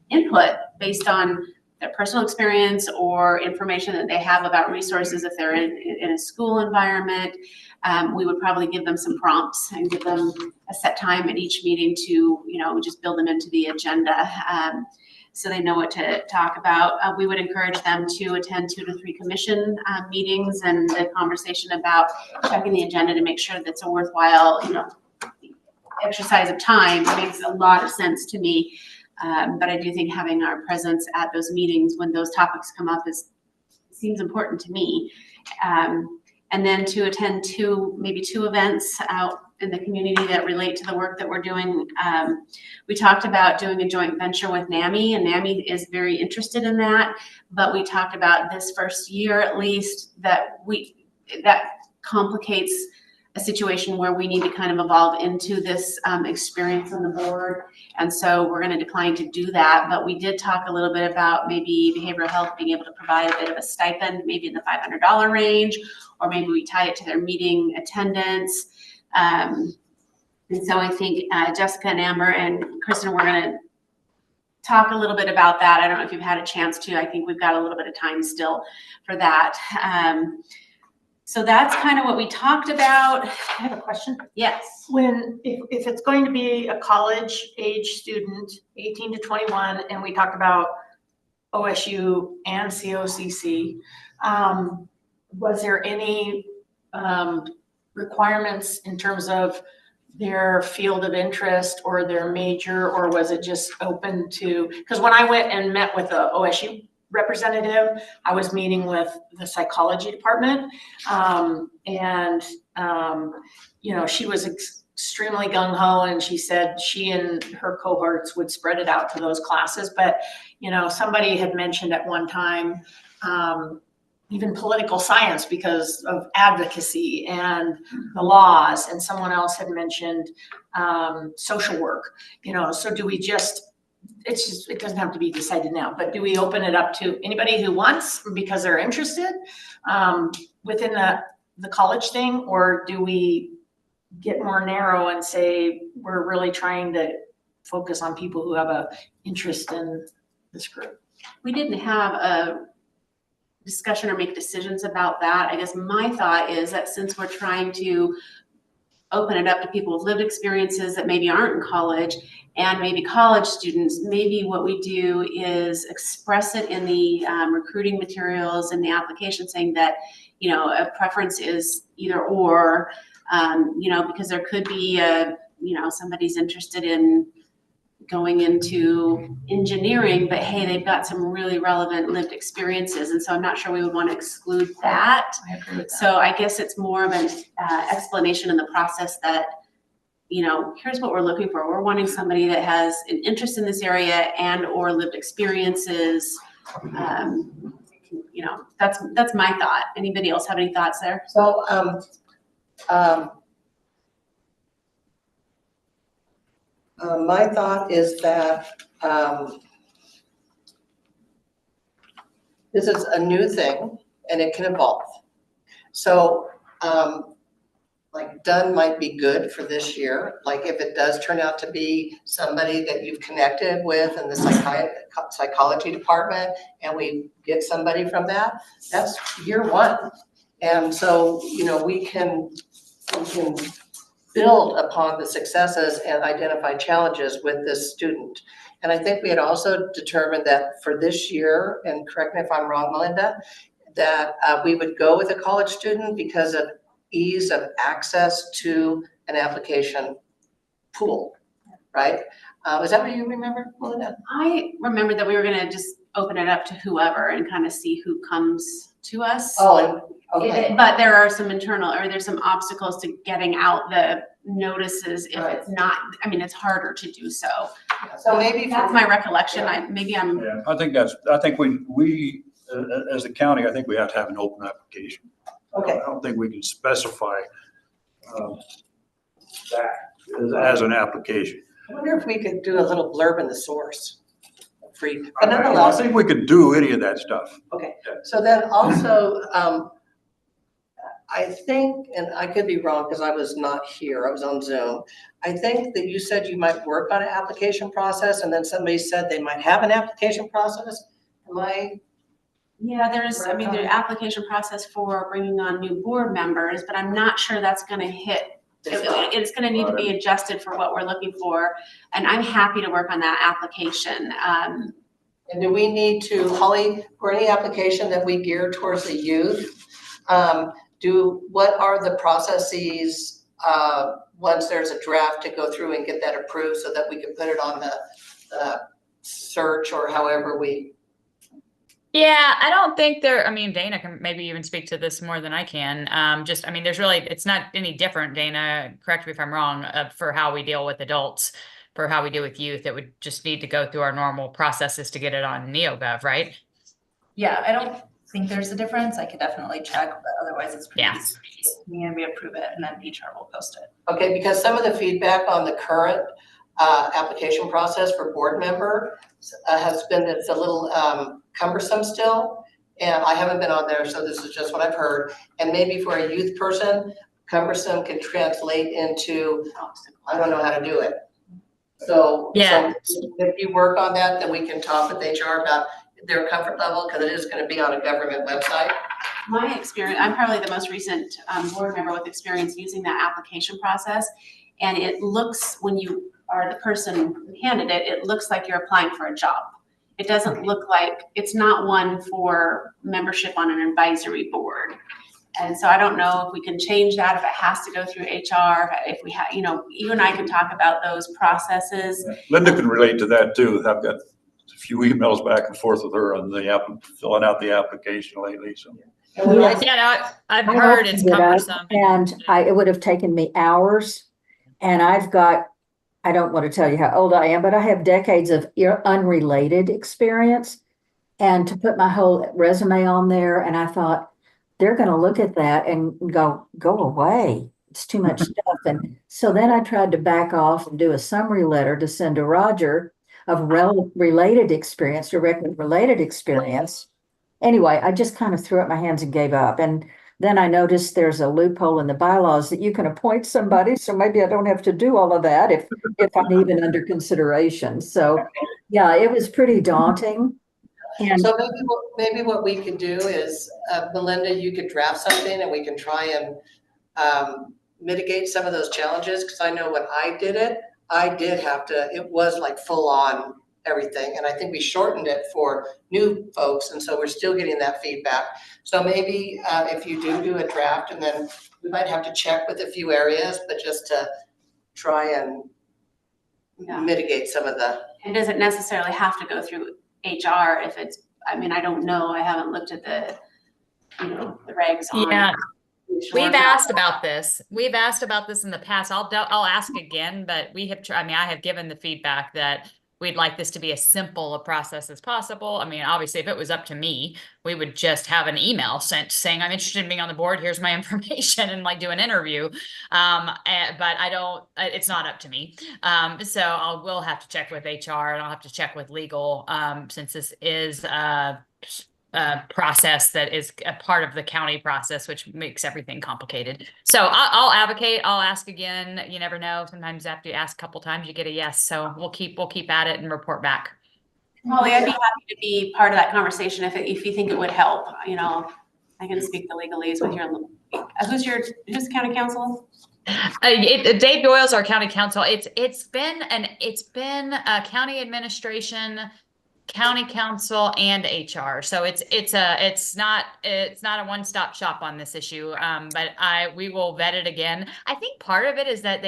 input based on their personal experience or information that they have about resources if they're in a school environment. We would probably give them some prompts and give them a set time at each meeting to, just build them into the agenda. So they know what to talk about. We would encourage them to attend 2 to 3 commission meetings and the conversation about checking the agenda to make sure that it's a worthwhile, exercise of time. It makes a lot of sense to me. But I do think having our presence at those meetings when those topics come up seems important to me. And then to attend maybe two events out in the community that relate to the work that we're doing. We talked about doing a joint venture with NAMI, and NAMI is very interested in that. But we talked about this first year at least that complicates a situation where we need to kind of evolve into this experience on the board. And so we're going to decline to do that. But we did talk a little bit about maybe behavioral health being able to provide a bit of a stipend, maybe in the $500 range, or maybe we tie it to their meeting attendance. And so I think Jessica and Amber and Kristen, we're going to talk a little bit about that. I don't know if you've had a chance to. I think we've got a little bit of time still for that. So that's kind of what we talked about. I have a question. Yes. If it's going to be a college age student, 18 to 21, and we talked about OSU and COCC, was there any requirements in terms of their field of interest or their major, or was it just open to, because when I went and met with the OSU representative, I was meeting with the psychology department, and she was extremely gung-ho, and she said she and her cohorts would spread it out to those classes. But somebody had mentioned at one time even political science because of advocacy and the laws, and someone else had mentioned social work. So do we just, it doesn't have to be decided now, but do we open it up to anybody who wants because they're interested within the college thing, or do we get more narrow and say we're really trying to focus on people who have a interest in this group? We didn't have a discussion or make decisions about that. I guess my thought is that since we're trying to open it up to people with lived experiences that maybe aren't in college and maybe college students, maybe what we do is express it in the recruiting materials and the application, saying that, a preference is either or, because there could be somebody's interested in going into engineering, but hey, they've got some really relevant lived experiences. And so I'm not sure we would want to exclude that. I agree with that. So I guess it's more of an explanation in the process that, here's what we're looking for. We're wanting somebody that has an interest in this area and or lived experiences. That's my thought. Anybody else have any thoughts there? So, my thought is that this is a new thing and it can evolve. So done might be good for this year. Like if it does turn out to be somebody that you've connected with in the psychology department and we get somebody from that, that's year one. And so, we can build upon the successes and identify challenges with this student. And I think we had also determined that for this year, and correct me if I'm wrong, Melinda, that we would go with a college student because of ease of access to an application pool, right? Is that what you remember, Melinda? I remember that we were gonna just open it up to whoever and kind of see who comes to us. Oh, okay. But there are some there's some obstacles to getting out the notices if Right. it's not, it's harder to do so. So maybe That's for, my recollection. Yeah. Yeah, I think we, as a county, I think we have to have an open application. Okay. I don't think we can specify that as an application. I wonder if we could do a little blurb in the source. Free, I but don't nonetheless, think we could do any of that stuff. okay. So then also, I think, and I could be wrong because I was not here, I was on Zoom. I think that you said you might work on an application process and then somebody said they might have an application process. Am I? Yeah, the application process for bringing on new board members, but I'm not sure that's gonna hit. It's gonna need to be adjusted for what we're looking for, and I'm happy to work on that application. And do we need to, Holly, for any application that we gear towards the youth, what are the processes, once there's a draft to go through and get that approved so that we can put it on the search or however we? Yeah, I don't think I mean, Dana can maybe even speak to this more than I can. I mean, it's not any different, Dana, correct me if I'm wrong, for how we deal with adults, for how we deal with youth. It would just need to go through our normal processes to get it on NeoGov, right? Yeah, I don't think there's a difference. I could definitely check, but otherwise it's pretty easy. And we approve it and then HR will post it. Okay, because some of the feedback on the current application process for board member has been that it's a little cumbersome still. And I haven't been on there, so this is just what I've heard. And maybe for a youth person, cumbersome can translate into, I don't know how to do it. So, Yeah. so if you work on that, then we can talk with HR about their comfort level, because it is going to be on a government website. My experience, I'm probably the most recent board member with experience using that application process. And it looks, when you are the person candidate, it looks like you're applying for a job. It doesn't look like, it's not one for membership on an advisory board. And so I don't know if we can change that, if it has to go through HR, if we have, you know, you and I can talk about those processes. Linda can relate to that too. I've got a few emails back and forth with her on filling out the application lately, so. Yeah, no, I've heard it's cumbersome. And it would have taken me hours. And I don't want to tell you how old I am, but I have decades of unrelated experience. And to put my whole resume on there, and I thought, they're going to look at that and go away. It's too much stuff. And so then I tried to back off and do a summary letter to send to Roger of related experience, directly related experience. Anyway, I just kind of threw up my hands and gave up. And then I noticed there's a loophole in the bylaws that you can appoint somebody. So maybe I don't have to do all of that if I'm even under consideration. So yeah, it was pretty daunting. And so maybe what we could do is, Melinda, you could draft something and we can try and mitigate some of those challenges. Because I know when I did it, it was like full on everything. And I think we shortened it for new folks. And so we're still getting that feedback. So maybe if you do a draft, and then we might have to check with a few areas, but just to try and mitigate some of the. It doesn't necessarily have to go through HR if it's, I mean, I don't know. I haven't looked at the regs on. Yeah. We've asked about this. We've asked about this in the past. I'll ask again, but I have given the feedback that we'd like this to be as simple a process as possible. I mean, obviously, if it was up to me, we would just have an email sent saying, I'm interested in being on the board. Here's my information, and like do an interview. But it's not up to me. So we'll have to check with HR, and I'll have to check with legal, since this is a process that is a part of the county process, which makes everything complicated. So I'll advocate. I'll ask again. You never know. Sometimes after you ask a couple times, you get a yes. So we'll keep at it and report back. Molly, I'd be happy to be part of that conversation if you think it would help. You know, I can speak the legalese with your. Who's county counsel? Dave Doyle's our county counsel. It's been a county administration, county council, and HR. So it's not a one-stop shop on this issue. But we will vet it again. I think part of it is that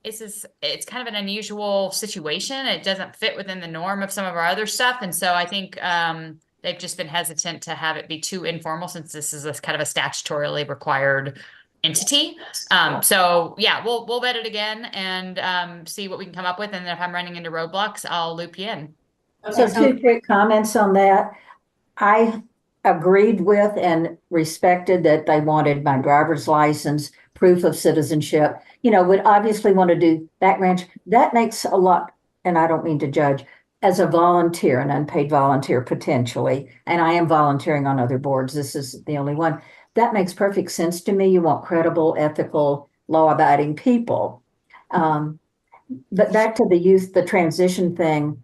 it's kind of an unusual situation. It doesn't fit within the norm of some of our other stuff. And so I think they've just been hesitant to have it be too informal, since this is a kind of a statutorily required entity. So yeah, we'll vet it again and see what we can come up with. And then if I'm running into roadblocks, I'll loop you in. so two quick comments on that. I agreed with and respected that they wanted my driver's license, proof of citizenship, would obviously want to do background. That makes a lot, and I don't mean to judge, as a volunteer, an unpaid volunteer potentially, and I am volunteering on other boards. This is the only one. That makes perfect sense to me. You want credible, ethical, law-abiding people. But back to the youth, the transition thing.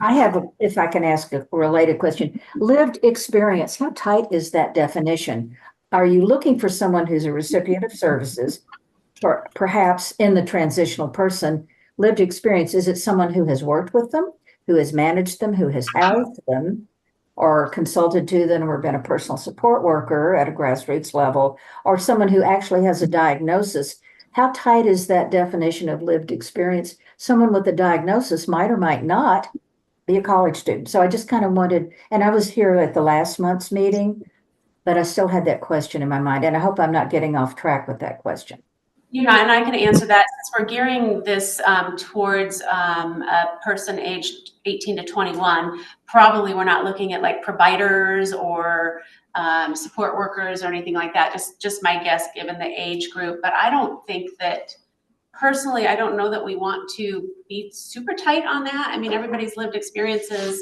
I have, if I can ask a related question, lived experience, how tight is that definition? Are you looking for someone who's a recipient of services, or perhaps in the transitional person? Lived experience, is it someone who has worked with them, who has managed them, who has housed them, or consulted to them, or been a personal support worker at a grassroots level, or someone who actually has a diagnosis? How tight is that definition of lived experience? Someone with a diagnosis might or might not be a college student. So I just kind of wanted, and I was here at the last month's meeting, but I still had that question in my mind, and I hope I'm not getting off track with that question. And I can answer that since we're gearing this towards a person aged 18 to 21. Probably we're not looking at like providers or support workers or anything like that. Just my guess, given the age group. But I don't think that, personally, I don't know that we want to be super tight on that. I mean, everybody's lived experiences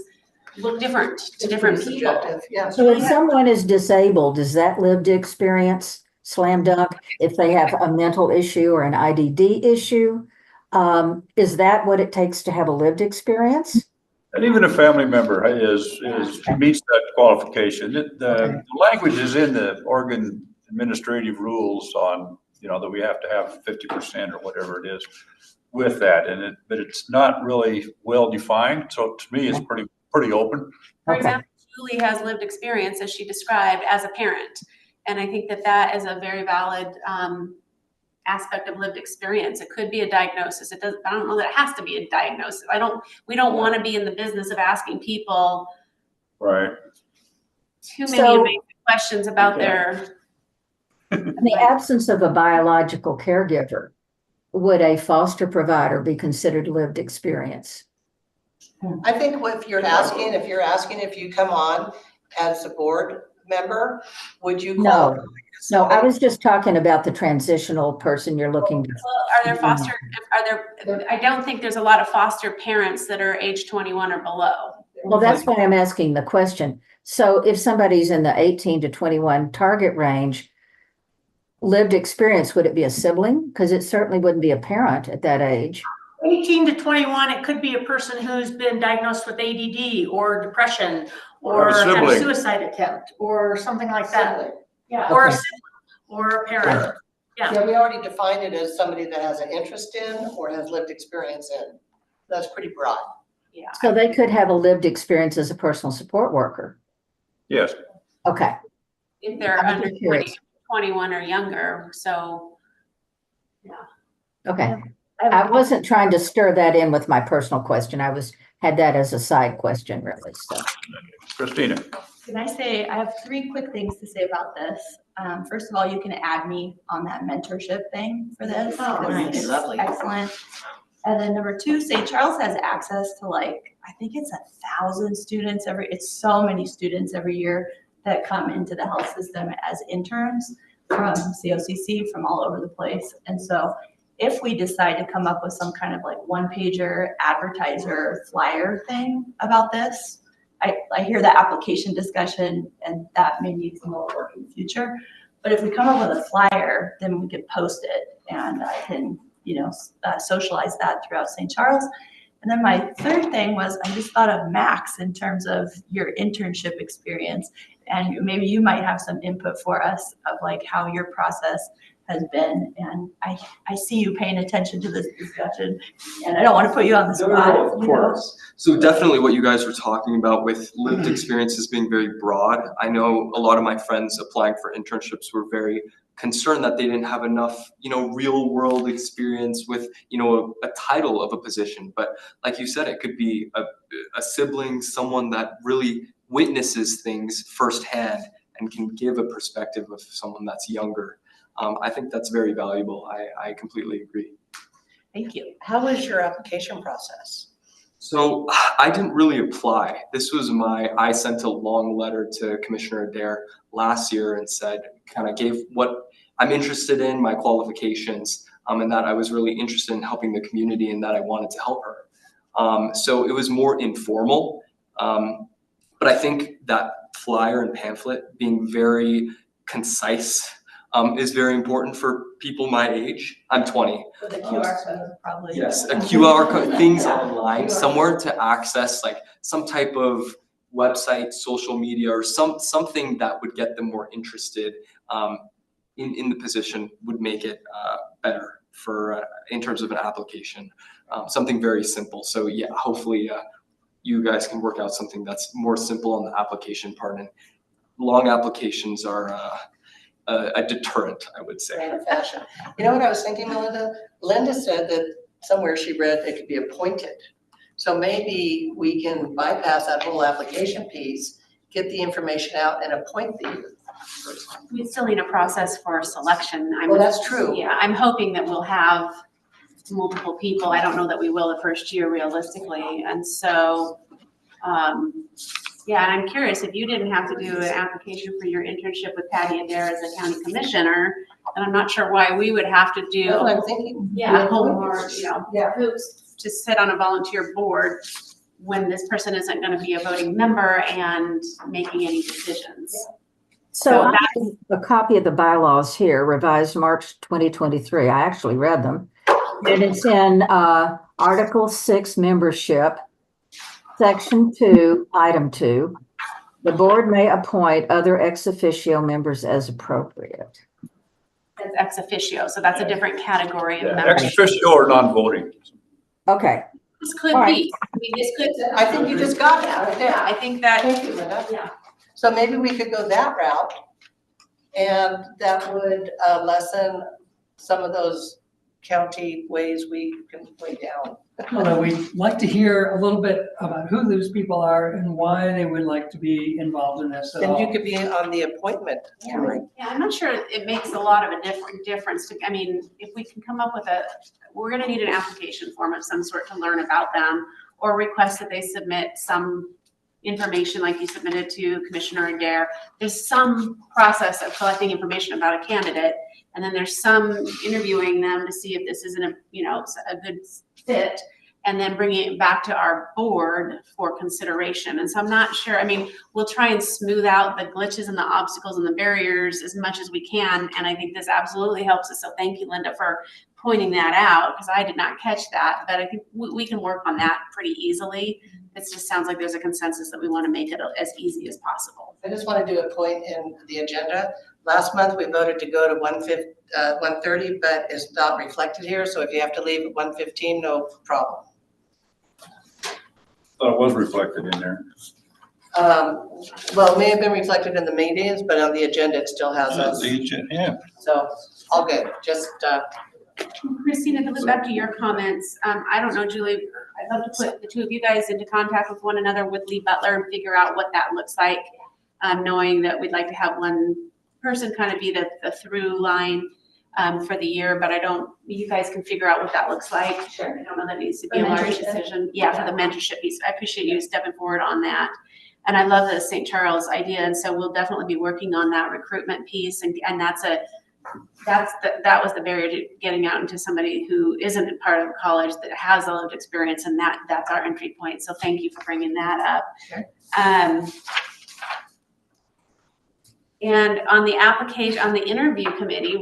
look different to different people. Subjective, yeah. So if someone is disabled, is that lived experience slam dunk? If they have a mental issue or an IDD issue, is that what it takes to have a lived experience? And even a family member meets that qualification. The language is in the Oregon administrative rules on, that we have to have 50% or whatever it is with that, but it's not really well defined. So to me, it's pretty open. For example, Julie has lived experience, as she described, as a parent. And I think that is a very valid aspect of lived experience. It could be a diagnosis. I don't know that it has to be a diagnosis. We don't want to be in the business of asking people too many invasive questions about their. In the absence of a biological caregiver, would a foster provider be considered lived experience? I think if you're asking if you come on as a board member, would you call? No, I was just talking about the transitional person you're looking to. Well, I don't think there's a lot of foster parents that are age 21 or below. Well, that's why I'm asking the question. So if somebody's in the 18 to 21 target range, lived experience, would it be a sibling? Because it certainly wouldn't be a parent at that age. 18 to 21, it could be a person who's been diagnosed with ADD or depression or had a suicide attempt or something like that. Yeah, or a sibling or a parent. Yeah, we already defined it as somebody that has an interest in or has lived experience in. That's pretty broad. Yeah. So they could have a lived experience as a personal support worker. Yes. Okay. If they're under 21 or younger, so. Yeah. Okay. I wasn't trying to stir that in with my personal question. Had that as a side question, really. So, Christina. Can I say, I have 3 quick things to say about this. First of all, you can add me on that mentorship thing for this. Oh, nice. It's Lovely. excellent. And then number 2, St. Charles has access to I think it's 1,000 students it's so many students every year that come into the health system as interns from COCC from all over the place. And so if we decide to come up with some kind of one-pager advertiser flyer thing about this, I hear the application discussion and that may need some more work in the future. But if we come up with a flyer, then we could post it and I can, socialize that throughout St. Charles. And then my third thing was I just thought of Max in terms of your internship experience. And maybe you might have some input for us of how your process has been. And I see you paying attention to this discussion and I don't want to put you on the spot. No, of course. So definitely what you guys were talking about with lived experiences being very broad. I know a lot of my friends applying for internships were very concerned that they didn't have enough, real world experience with, a title of a position. But like you said, it could be a sibling, someone that really witnesses things firsthand and can give a perspective of someone that's younger. I think that's very valuable. I completely agree. Thank you. How was your application process? So I didn't really apply. I sent a long letter to Commissioner Adair last year and said, kind of gave what I'm interested in, my qualifications, and that I was really interested in helping the community and that I wanted to help her. So it was more informal. But I think that flyer and pamphlet being very concise is very important for people my age. I'm 20. With the QR code, probably. Yes, a QR code, things online, somewhere to access, like some type of website, social media, or something that would get them more interested in the position would make it better for in terms of an application. Something very simple. So yeah, hopefully you guys can work out something that's more simple on the application part. And long applications are a deterrent, I would say. Random fashion. You know what I was thinking, Melinda? Linda said that somewhere she read they could be appointed. So maybe we can bypass that whole application piece, get the information out and appoint the person. We still need a process for selection. Well, that's true. Yeah, I'm hoping that we'll have multiple people. I don't know that we will the first year realistically. And so, yeah, and I'm curious, if you didn't have to do an application for your internship with Patty Adair as a county commissioner, then I'm not sure why we would have to do. That's what I'm thinking. Yeah, a whole more, Yeah. hoops to sit on a volunteer board when this person isn't gonna be a voting member and making any decisions. So I have a copy of the bylaws here, revised March 2023. I actually read them. And it's in Article 6 membership, Section 2, Item 2. The board may appoint other ex officio members as appropriate. That's ex officio, so that's a different category of Yeah, membership. ex officio or non-voting. Okay, This could All right. be, I mean, this could. I think you just got that right Yeah, there. I think that, Thank you, Linda. yeah. So maybe we could go that route, and that would lessen some of those county ways we can way down. Although we'd like to hear a little bit about who those people are and why they would like to be involved in this at Then you all. could be on the appointment. Yeah, I'm not sure it makes a lot of a difference. I mean, if we can come up with we're gonna need an application form of some sort to learn about them, or request that they submit some information like you submitted to Commissioner Adair. There's some process of collecting information about a candidate, and then there's some interviewing them to see if this isn't a good fit, and then bringing it back to our board for consideration. And so I'm not sure, I mean, we'll try and smooth out the glitches and the obstacles and the barriers as much as we can. And I think this absolutely helps us. So thank you, Linda, for pointing that out, because I did not catch that. But I think we can work on that pretty easily. It just sounds like there's a consensus that we want to make it as easy as possible. I just want to do a point in the agenda. Last month, we voted to go to 1:30, but it's not reflected here. So if you have to leave at 1:15, no problem. Thought it was reflected in there. Well, it may have been reflected in the meetings, but on the agenda, it still has us. Yeah. So all good. Just, Christina, to look back to your comments, I don't know, Julie, I'd love to put the two of you guys into contact with one another with Lee Butler and figure out what that looks like, knowing that we'd like to have one person kind of be the through line for the year, but you guys can figure out what that looks like. Sure. I don't know that needs to be For a large mentorship? decision. Yeah, for the mentorship piece. I appreciate you stepping forward on that. And I love the St. Charles idea, and so we'll definitely be working on that recruitment piece, and that was the barrier to getting out into somebody who isn't a part of the college that has a lived experience, and that's our entry point. So thank you for bringing that up. Sure. And on the application, on the interview committee,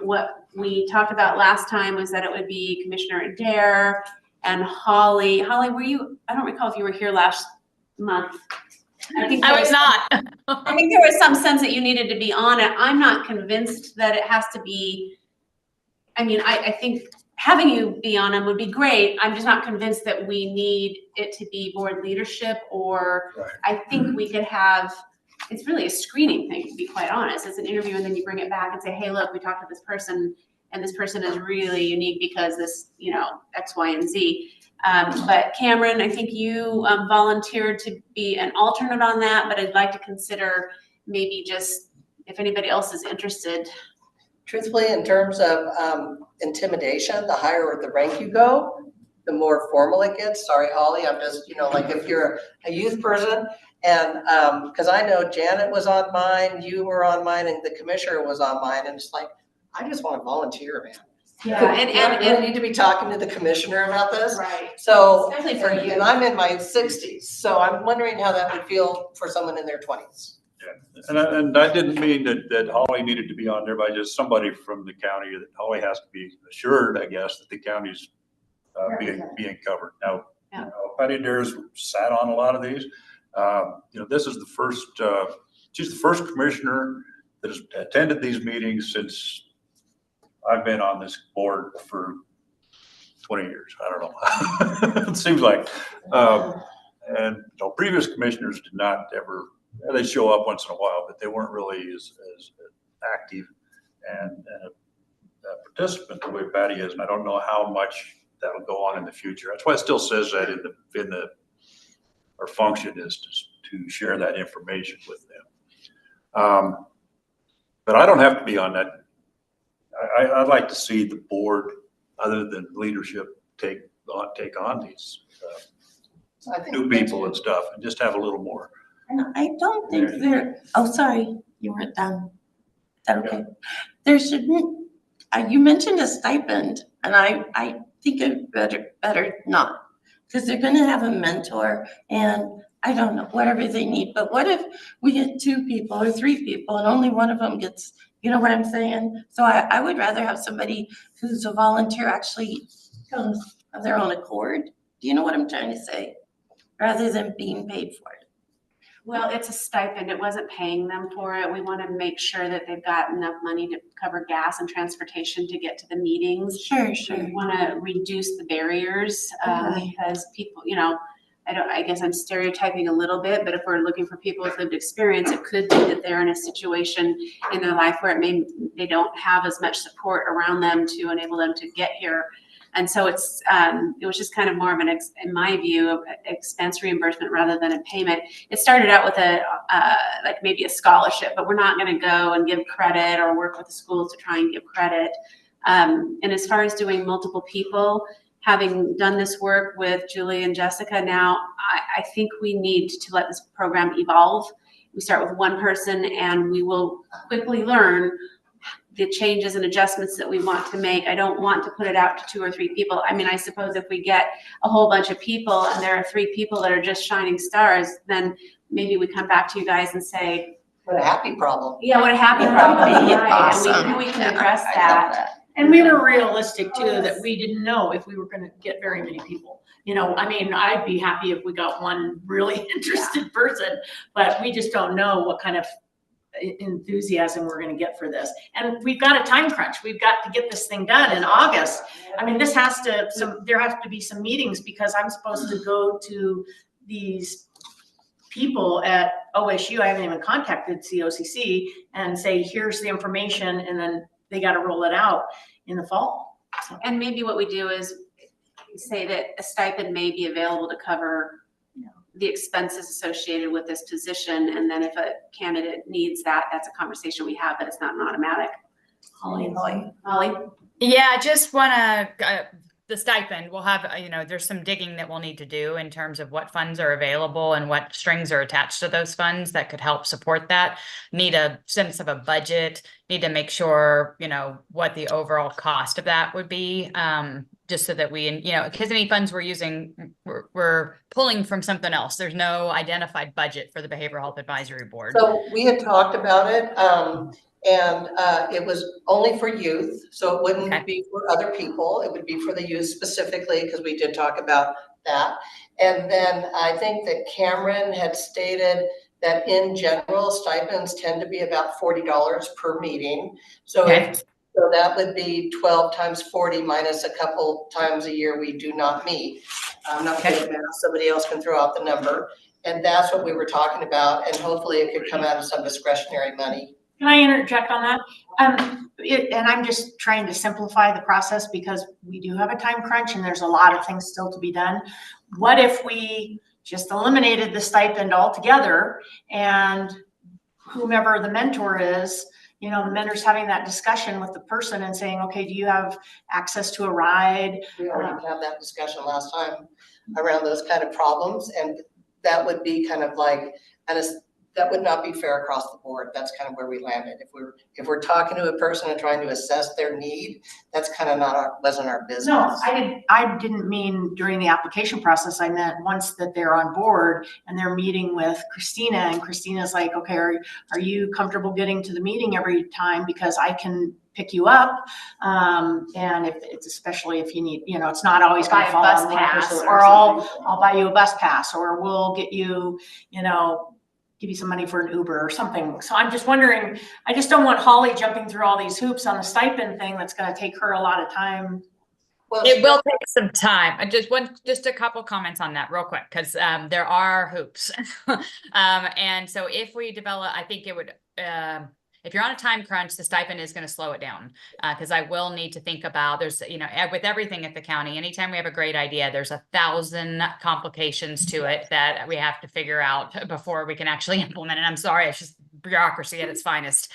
what we talked about last time was that it would be Commissioner Adair and Holly. Holly, I don't recall if you were here last month. I was not. I think there was some sense that you needed to be on it. I'm not convinced that it has to be, I think having you be on them would be great. I'm just not convinced that we need it to be board leadership, or Right. I think we could have, it's really a screening thing, to be quite honest. It's an interview, and then you bring it back and say, hey, look, we talked to this person, and this person is really unique because this, X, Y, and Z. But Cameron, I think you volunteered to be an alternate on that, but I'd like to consider maybe just, if anybody else is interested. truthfully, in terms of intimidation, the higher the rank you go, the more formal it gets. Sorry, Holly, I'm just, like if you're a youth person and, cause I know Janet was on mine, you were on mine, and the commissioner was on mine, and it's like, I just want to volunteer, man. Yeah, And need to be talking to the commissioner about this. right. So, Especially for you. and I'm in my 60s, so I'm wondering how that would feel for someone in their 20s. And I didn't mean that Holly needed to be on there, by just somebody from the county, that Holly has to be assured, I guess, that the county's being covered. Now, Patty Adair's sat on a lot of these. This is the first, she's the first commissioner that has attended these meetings since I've been on this board for 20 years. I don't know. It seems like. And previous commissioners did not ever, they show up once in a while, but they weren't really as active and a participant the way Patty is. And I don't know how much that'll go on in the future. That's why it still says that our function is to share that information with them. But I don't have to be on that. I'd like to see the board, other than leadership, take on these new people and stuff, and just have a little more. And I don't think oh, sorry, you weren't done. Is that okay? There shouldn't, you mentioned a stipend, and I think it better not, because they're gonna have a mentor, and I don't know, whatever they need, but what if we get 2 people or 3 people and only one of them gets, you know what I'm saying? So I would rather have somebody who's a volunteer actually comes of their own accord. Do you know what I'm trying to say? Rather than being paid for it. Well, it's a stipend. It wasn't paying them for it. We want to make sure that they've got enough money to cover gas and transportation to get to the meetings. Sure. We want to reduce the barriers because people, I guess I'm stereotyping a little bit, but if we're looking for people with lived experience, it could be that they're in a situation in their life where they don't have as much support around them to enable them to get here. And so it was just kind of more of in my view, expense reimbursement rather than a payment. It started out with like maybe a scholarship, but we're not going to go and give credit or work with the schools to try and give credit. And as far as doing multiple people, having done this work with Julie and Jessica now, I think we need to let this program evolve. We start with one person and we will quickly learn the changes and adjustments that we want to make. I don't want to put it out to 2 or 3 people. I mean, I suppose if we get a whole bunch of people and there are 3 people that are just shining stars, then maybe we come back to you guys and say, what a happy problem. Yeah, what a happy problem. Right. Awesome. And we can address that. And we were realistic too, that we didn't know if we were gonna get very many people. I'd be happy if we got one really interested person, but we just don't know what kind of enthusiasm we're going to get for this. And we've got a time crunch. We've got to get this thing done in August. I mean, there has to be some meetings because I'm supposed to go to these people at OSU. I haven't even contacted COCC and say, here's the information. And then they got to roll it out in the fall. And maybe what we do is say that a stipend may be available to cover the expenses associated with this position. And then if a candidate needs that, that's a conversation we have, but it's not an automatic. Holly? Yeah, I just want to, the stipend, we'll have, there's some digging that we'll need to do in terms of what funds are available and what strings are attached to those funds that could help support that. Need a sense of a budget, need to make sure, what the overall cost of that would be. Just so that we, because any funds we're using, we're pulling from something else. There's no identified budget for the Behavioral Health Advisory Board. So we had talked about it, and it was only for youth, so it wouldn't be for other people. It would be for the youth specifically, because we did talk about that. And then I think that Cameron had stated that in general, stipends tend to be about $40 per meeting. So So that would be 12 times 40 minus a couple times a year we do not meet. I'm not good at math, somebody else can throw out the number. And that's what we were talking about, and hopefully it could come out of some discretionary money. Can I interject on that? And I'm just trying to simplify the process because we do have a time crunch and there's a lot of things still to be done. What if we just eliminated the stipend altogether and whomever the mentor is you know, the mentor's having that discussion with the person and saying, okay, do you have access to a ride? We already had that discussion last time around those kind of problems, and that would be kind of like, that would not be fair across the board. That's kind of where we landed. If we're talking to a person and trying to assess their need, that's kind of wasn't our business. No, I didn't mean during the application process. I meant once that they're on board and they're meeting with Christina, and Christina's like, okay, are you comfortable getting to the meeting every time? Because I can pick you up. And if it's, especially if you need, you know, it's not always Buy gonna a fall bus on one pass person, or or I'll something. buy you a bus pass, or we'll get you, you know, give you some money for an Uber or something. So I'm just wondering, I just don't want Holly jumping through all these hoops on the stipend thing. That's gonna take her a lot of time. Well, It will take some time. Just a couple comments on that real quick, because there are hoops. And so if we develop, I think it would, if you're on a time crunch, the stipend is going to slow it down. Because I will need to think about, there's, you know, with everything at the county, anytime we have a great idea, there's 1,000 complications to it that we have to figure out before we can actually implement it. I'm sorry, it's just bureaucracy at its finest.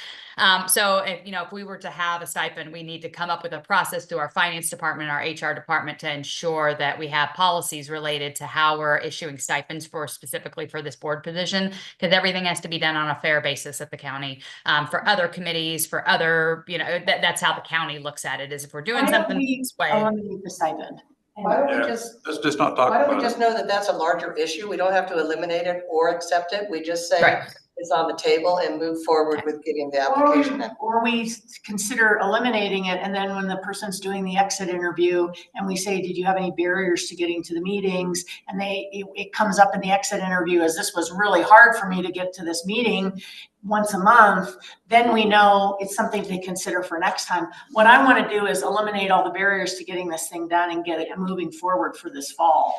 So if, you know, if we were to have a stipend, we need to come up with a process through our finance department, our HR department, to ensure that we have policies related to how we're issuing stipends specifically for this board position, because everything has to be done on a fair basis at the county. For other committees, for other, you know, that's how the county looks at it, is if we're doing Why don't something we this way. eliminate the stipend? Why don't we Yeah, just, let's just not talk why don't we about just it. know that that's a larger issue? We don't have to eliminate it or accept it. We just say Right. it's on the table and move forward with getting the application in. Or we consider eliminating it, and then when the person's doing the exit interview and we say, did you have any barriers to getting to the meetings? And it comes up in the exit interview as, this was really hard for me to get to this meeting once a month, then we know it's something to consider for next time. What I want to do is eliminate all the barriers to getting this thing done and get it moving forward for this fall.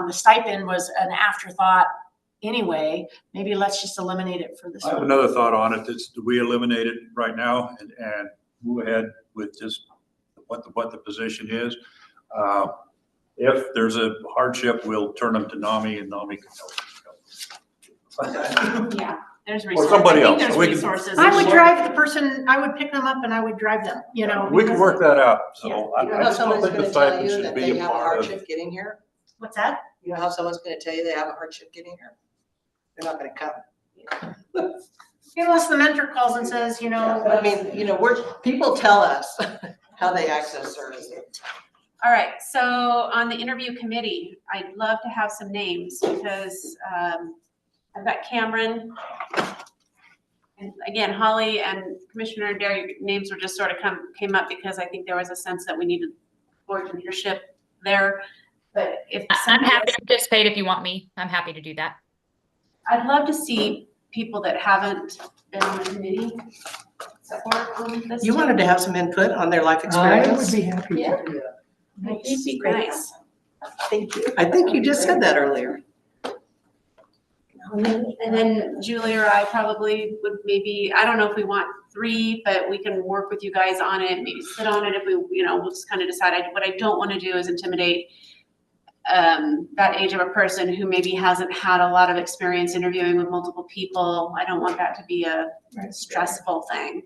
The stipend was an afterthought anyway. Maybe let's just eliminate it for this. I have another thought on it. It's, do we eliminate it right now and move ahead with just what the position is? If there's a hardship, we'll turn them to NAMI and NAMI can help. Yeah, there's Or resources. somebody I think else. there's We can- resources. I would drive the person, I would pick them up and I would drive them, you know. We can work that out, so I You know I how just don't someone's think the gonna tell stipend you should that be they a have a part of. hardship getting here? What's that? You know how someone's gonna tell you they have a hardship getting here? They're not gonna come. Unless the mentor calls and says, you know. But I mean, you know, people tell us how they access services. All right, so on the interview committee, I'd love to have some names because I've got Cameron. And again, Holly and Commissioner Dare, your names were just sort of came up because I think there was a sense that we needed board leadership there. But if I'm somebody happy else- to participate if you want me. I'm happy to do that. I'd love to see people that haven't been on the committee support on this. You too. wanted to have some input on their life I would experience. be happy Yeah. to do that. It'd be nice. Thank you. I think you just said that earlier. And then Julie or I probably would maybe, I don't know if we want 3, but we can work with you guys on it, maybe sit on it if we, you know, we'll just kind of decide. What I don't want to do is intimidate that age of a person who maybe hasn't had a lot of experience interviewing with multiple people. I don't want that to be a stressful thing.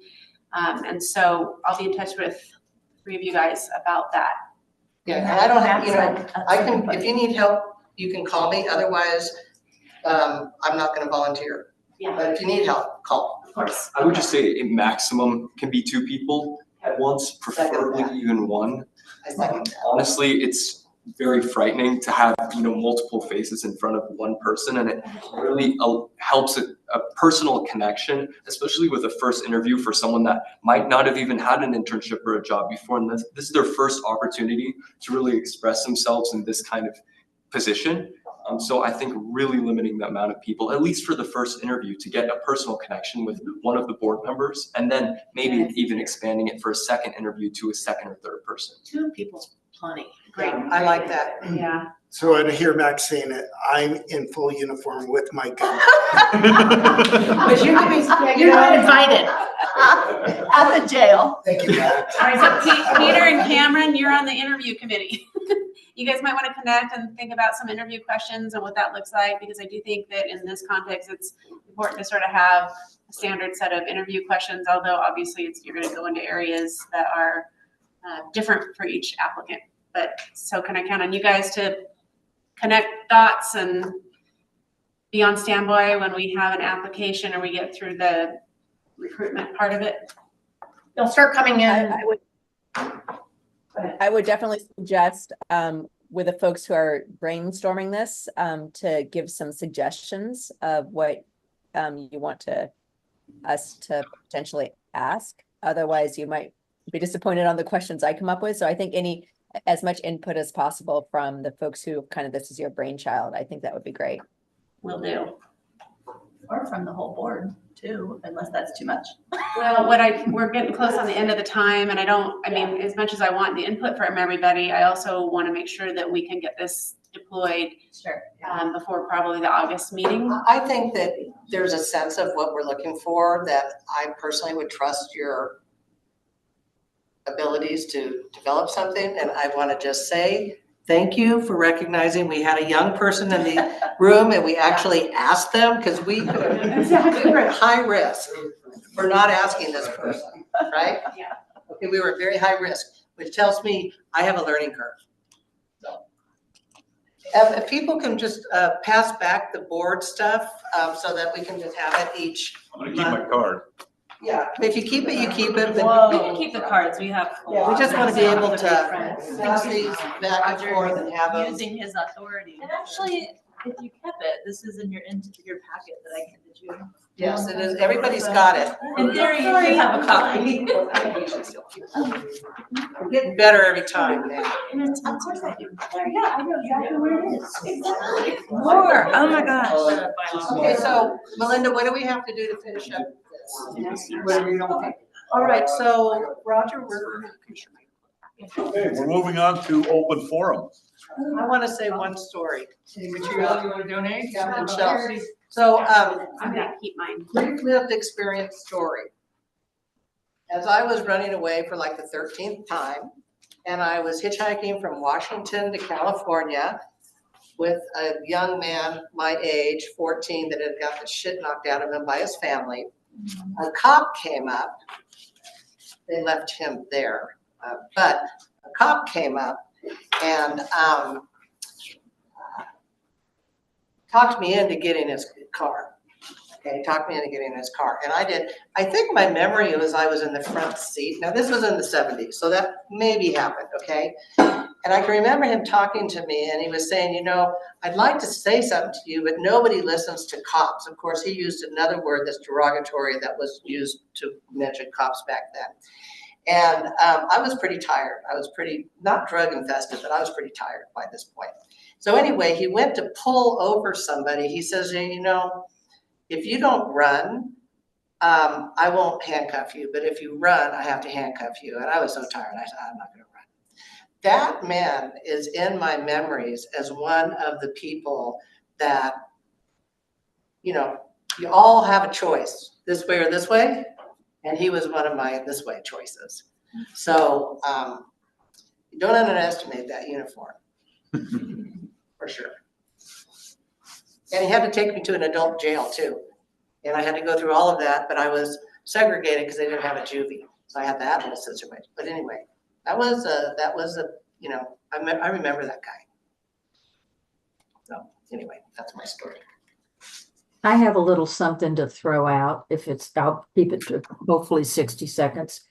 And so I'll be in touch with 3 of you guys about that. Yeah, and I don't have, you know, I can, if you need help, you can call me. Otherwise, I'm not gonna volunteer. Yeah, But if you need help, call. of course. I would just say a maximum can be 2 people at once, preferably even 1. I second that. Honestly, it's very frightening to have, you know, multiple faces in front of one person, and it really helps a personal connection, especially with a first interview for someone that might not have even had an internship or a job before, and this is their first opportunity to really express themselves in this kind of position. So I think really limiting the amount of people, at least for the first interview, to get a personal connection with one of the board members, and then maybe even expanding it for a second interview to a second or third person. 2 people's plenty. Great. I like that. Yeah. So I hear Max saying it, I'm in full uniform with my gun. But you're not invited. At the jail. Thank you, Max. All right, so Peter and Cameron, you're on the interview committee. You guys might want to connect and think about some interview questions and what that looks like, because I do think that in this context, it's important to sort of have standard set of interview questions, although obviously you're gonna go into areas that are different for each applicant. But so can I count on you guys to connect dots and be on standby when we have an application or we get through the recruitment part of it? They'll start coming in. I would definitely suggest, with the folks who are brainstorming this, to give some suggestions of what you want us to potentially ask. Otherwise, you might be disappointed on the questions I come up with. So I think as much input as possible from the folks who this is your brainchild, I think that would be great. Will do. Or from the whole board too, unless that's too much. Well, we're getting close on the end of the time, and I mean, as much as I want the input from everybody, I also want to make sure that we can get this deployed Sure. before probably the August meeting. I think that there's a sense of what we're looking for that I personally would trust your abilities to develop something. And I want to just say, thank you for recognizing we had a young person in the room and we actually asked them because we were at high risk for not asking this person, right? Yeah. Okay, we were at very high risk, which tells me I have a learning curve. So, if people can just pass back the board stuff so that we can just have it each. I'm gonna keep my card. Yeah, if you keep it, you keep it. We But can keep the cards, we have. yeah, we just want to be able to Friends. pass these back and forth and have them. Using his authority. And actually, if you kept it, this is in your packet that I handed you. Yes, it is. Everybody's got it. In theory, you should have a copy. We're getting better every time now. Of course I do. Yeah, I know exactly where it is. Exactly. More, oh my gosh. Okay, so Melinda, what do we have to do to finish up this? Whatever you don't think. All right, so Roger, Okay, we're moving on to open forum. I want to say one story. Material you want to donate? Yeah, Michelle. So, I'm gonna keep mine. lived experience story. As I was running away for like the 13th time, and I was hitchhiking from Washington to California with a young man my age, 14, that had got the shit knocked out of him by his family. A cop came up. They left him there, but a cop came up and talked me into getting his car. Okay, talked me into getting his car. And I did. I think my memory was I was in the front seat. Now, this was in the 70s, so that maybe happened, okay? And I can remember him talking to me, and he was saying, you know, I'd like to say something to you, but nobody listens to cops. Of course, he used another word that's derogatory that was used to mention cops back then. And I was pretty tired. I was pretty, not drug infested, but I was pretty tired by this point. So anyway, he went to pull over somebody. He says, you know, if you don't run, I won't handcuff you. But if you run, I have to handcuff you. And I was so tired. I said, I'm not going to run. That man is in my memories as one of the people that, you know, you all have a choice, this way or this way. And he was one of my this way choices. So don't underestimate that uniform, for sure. And he had to take me to an adult jail too. And I had to go through all of that, but I was segregated because they didn't have a juvie. So I had that little situation. But anyway, that was a, you know, I remember that guy. So anyway, that's my story. I have a little something to throw out if it's, I'll keep it to hopefully 60 seconds.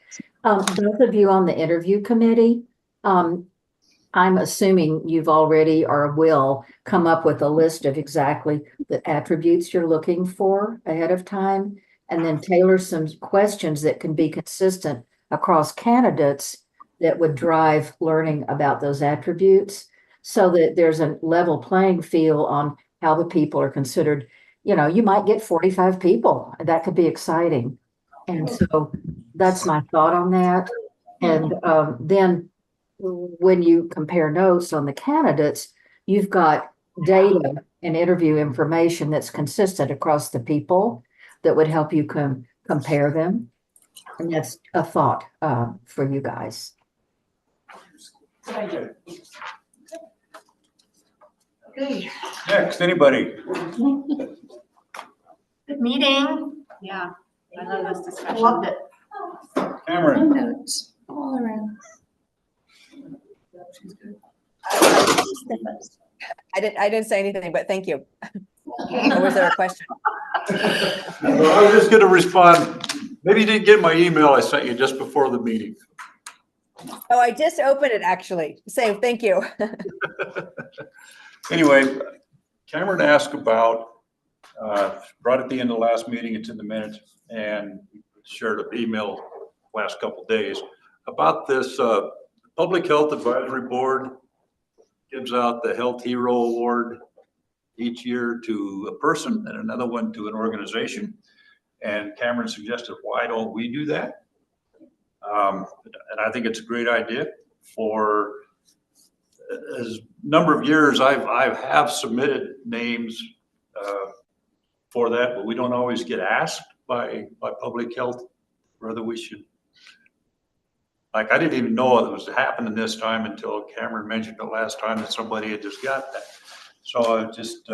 Both of you on the interview committee, I'm assuming you've already or will come up with a list of exactly the attributes you're looking for ahead of time, and then tailor some questions that can be consistent across candidates that would drive learning about those attributes so that there's a level playing field on how the people are considered. You know, you might get 45 people. That could be exciting. And so that's my thought on that. And then when you compare notes on the candidates, you've got data and interview information that's consistent across the people that would help you compare them. And that's a thought for you guys. Okay. Next, anybody? Good meeting. Yeah. I love this discussion. Loved it. Cameron, Notes all around. I didn't say anything, but thank you. Or was there a question? I was just gonna respond, maybe you didn't get my email I sent you just before the meeting. Oh, I just opened it actually. Same, thank you. Anyway, Cameron asked about, right at the end of the last meeting, it's in the minutes, and shared an email last couple of days about this, Public Health Advisory Board gives out the Health Hero Award each year to a person and another one to an organization. And Cameron suggested, why don't we do that? And I think it's a great idea. For a number of years, I have submitted names for that, but we don't always get asked by public health whether we should. Like, I didn't even know it was happening this time until Cameron mentioned it last time that somebody had just got that. So I just,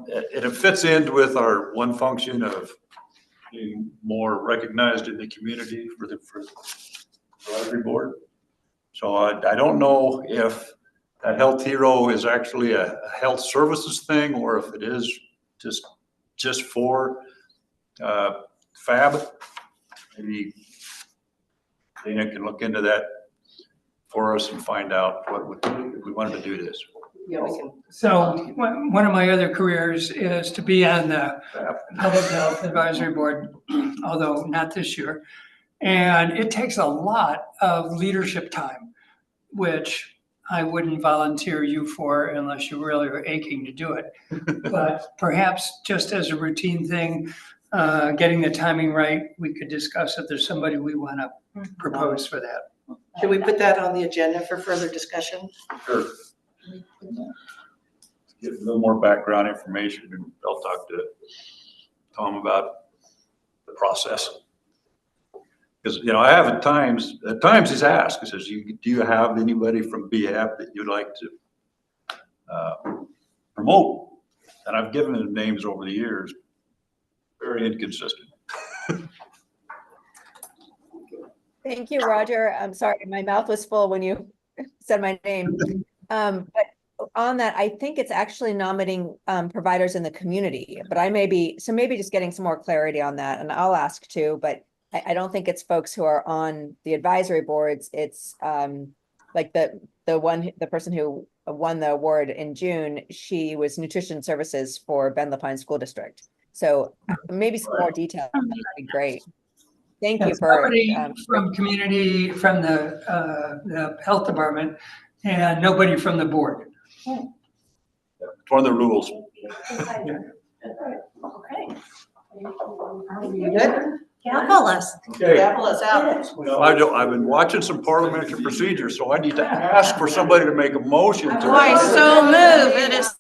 it fits in with our one function of being more recognized in the community for the advisory board. So I don't know if that Health Hero is actually a health services thing, or if it is just for FAB. Maybe Dana can look into that for us and find out what would, if we wanted to do this. Yeah, we can. So one of my other careers is to be on the Public Health Advisory Board, although not this year. And it takes a lot of leadership time, which I wouldn't volunteer you for unless you really are aching to do it. But perhaps just as a routine thing, getting the timing right, we could discuss if there's somebody we want to propose for that. Should we put that on the agenda for further discussion? Sure. Get a little more background information, and I'll talk to Tom about the process. Because, I have at times he's asked, he says, do you have anybody from BHAB that you'd like to promote? And I've given him names over the years, very inconsistent. Thank you, Roger. I'm sorry, my mouth was full when you said my name. But on that, I think it's actually nominating providers in the community, but maybe just getting some more clarity on that, and I'll ask too, but I don't think it's folks who are on the advisory boards. It's like the person who won the award in June, she was nutrition services for Ben Lapine School District. So maybe some more detail would be great. Thank you for somebody from community, from the health department, and nobody from the board. It's one of the rules. Okay. Are we good? Gavel us. Okay. Gavel us out. I've been watching some parliamentary procedures, so I need to ask for somebody to make a motion to. I so move, it is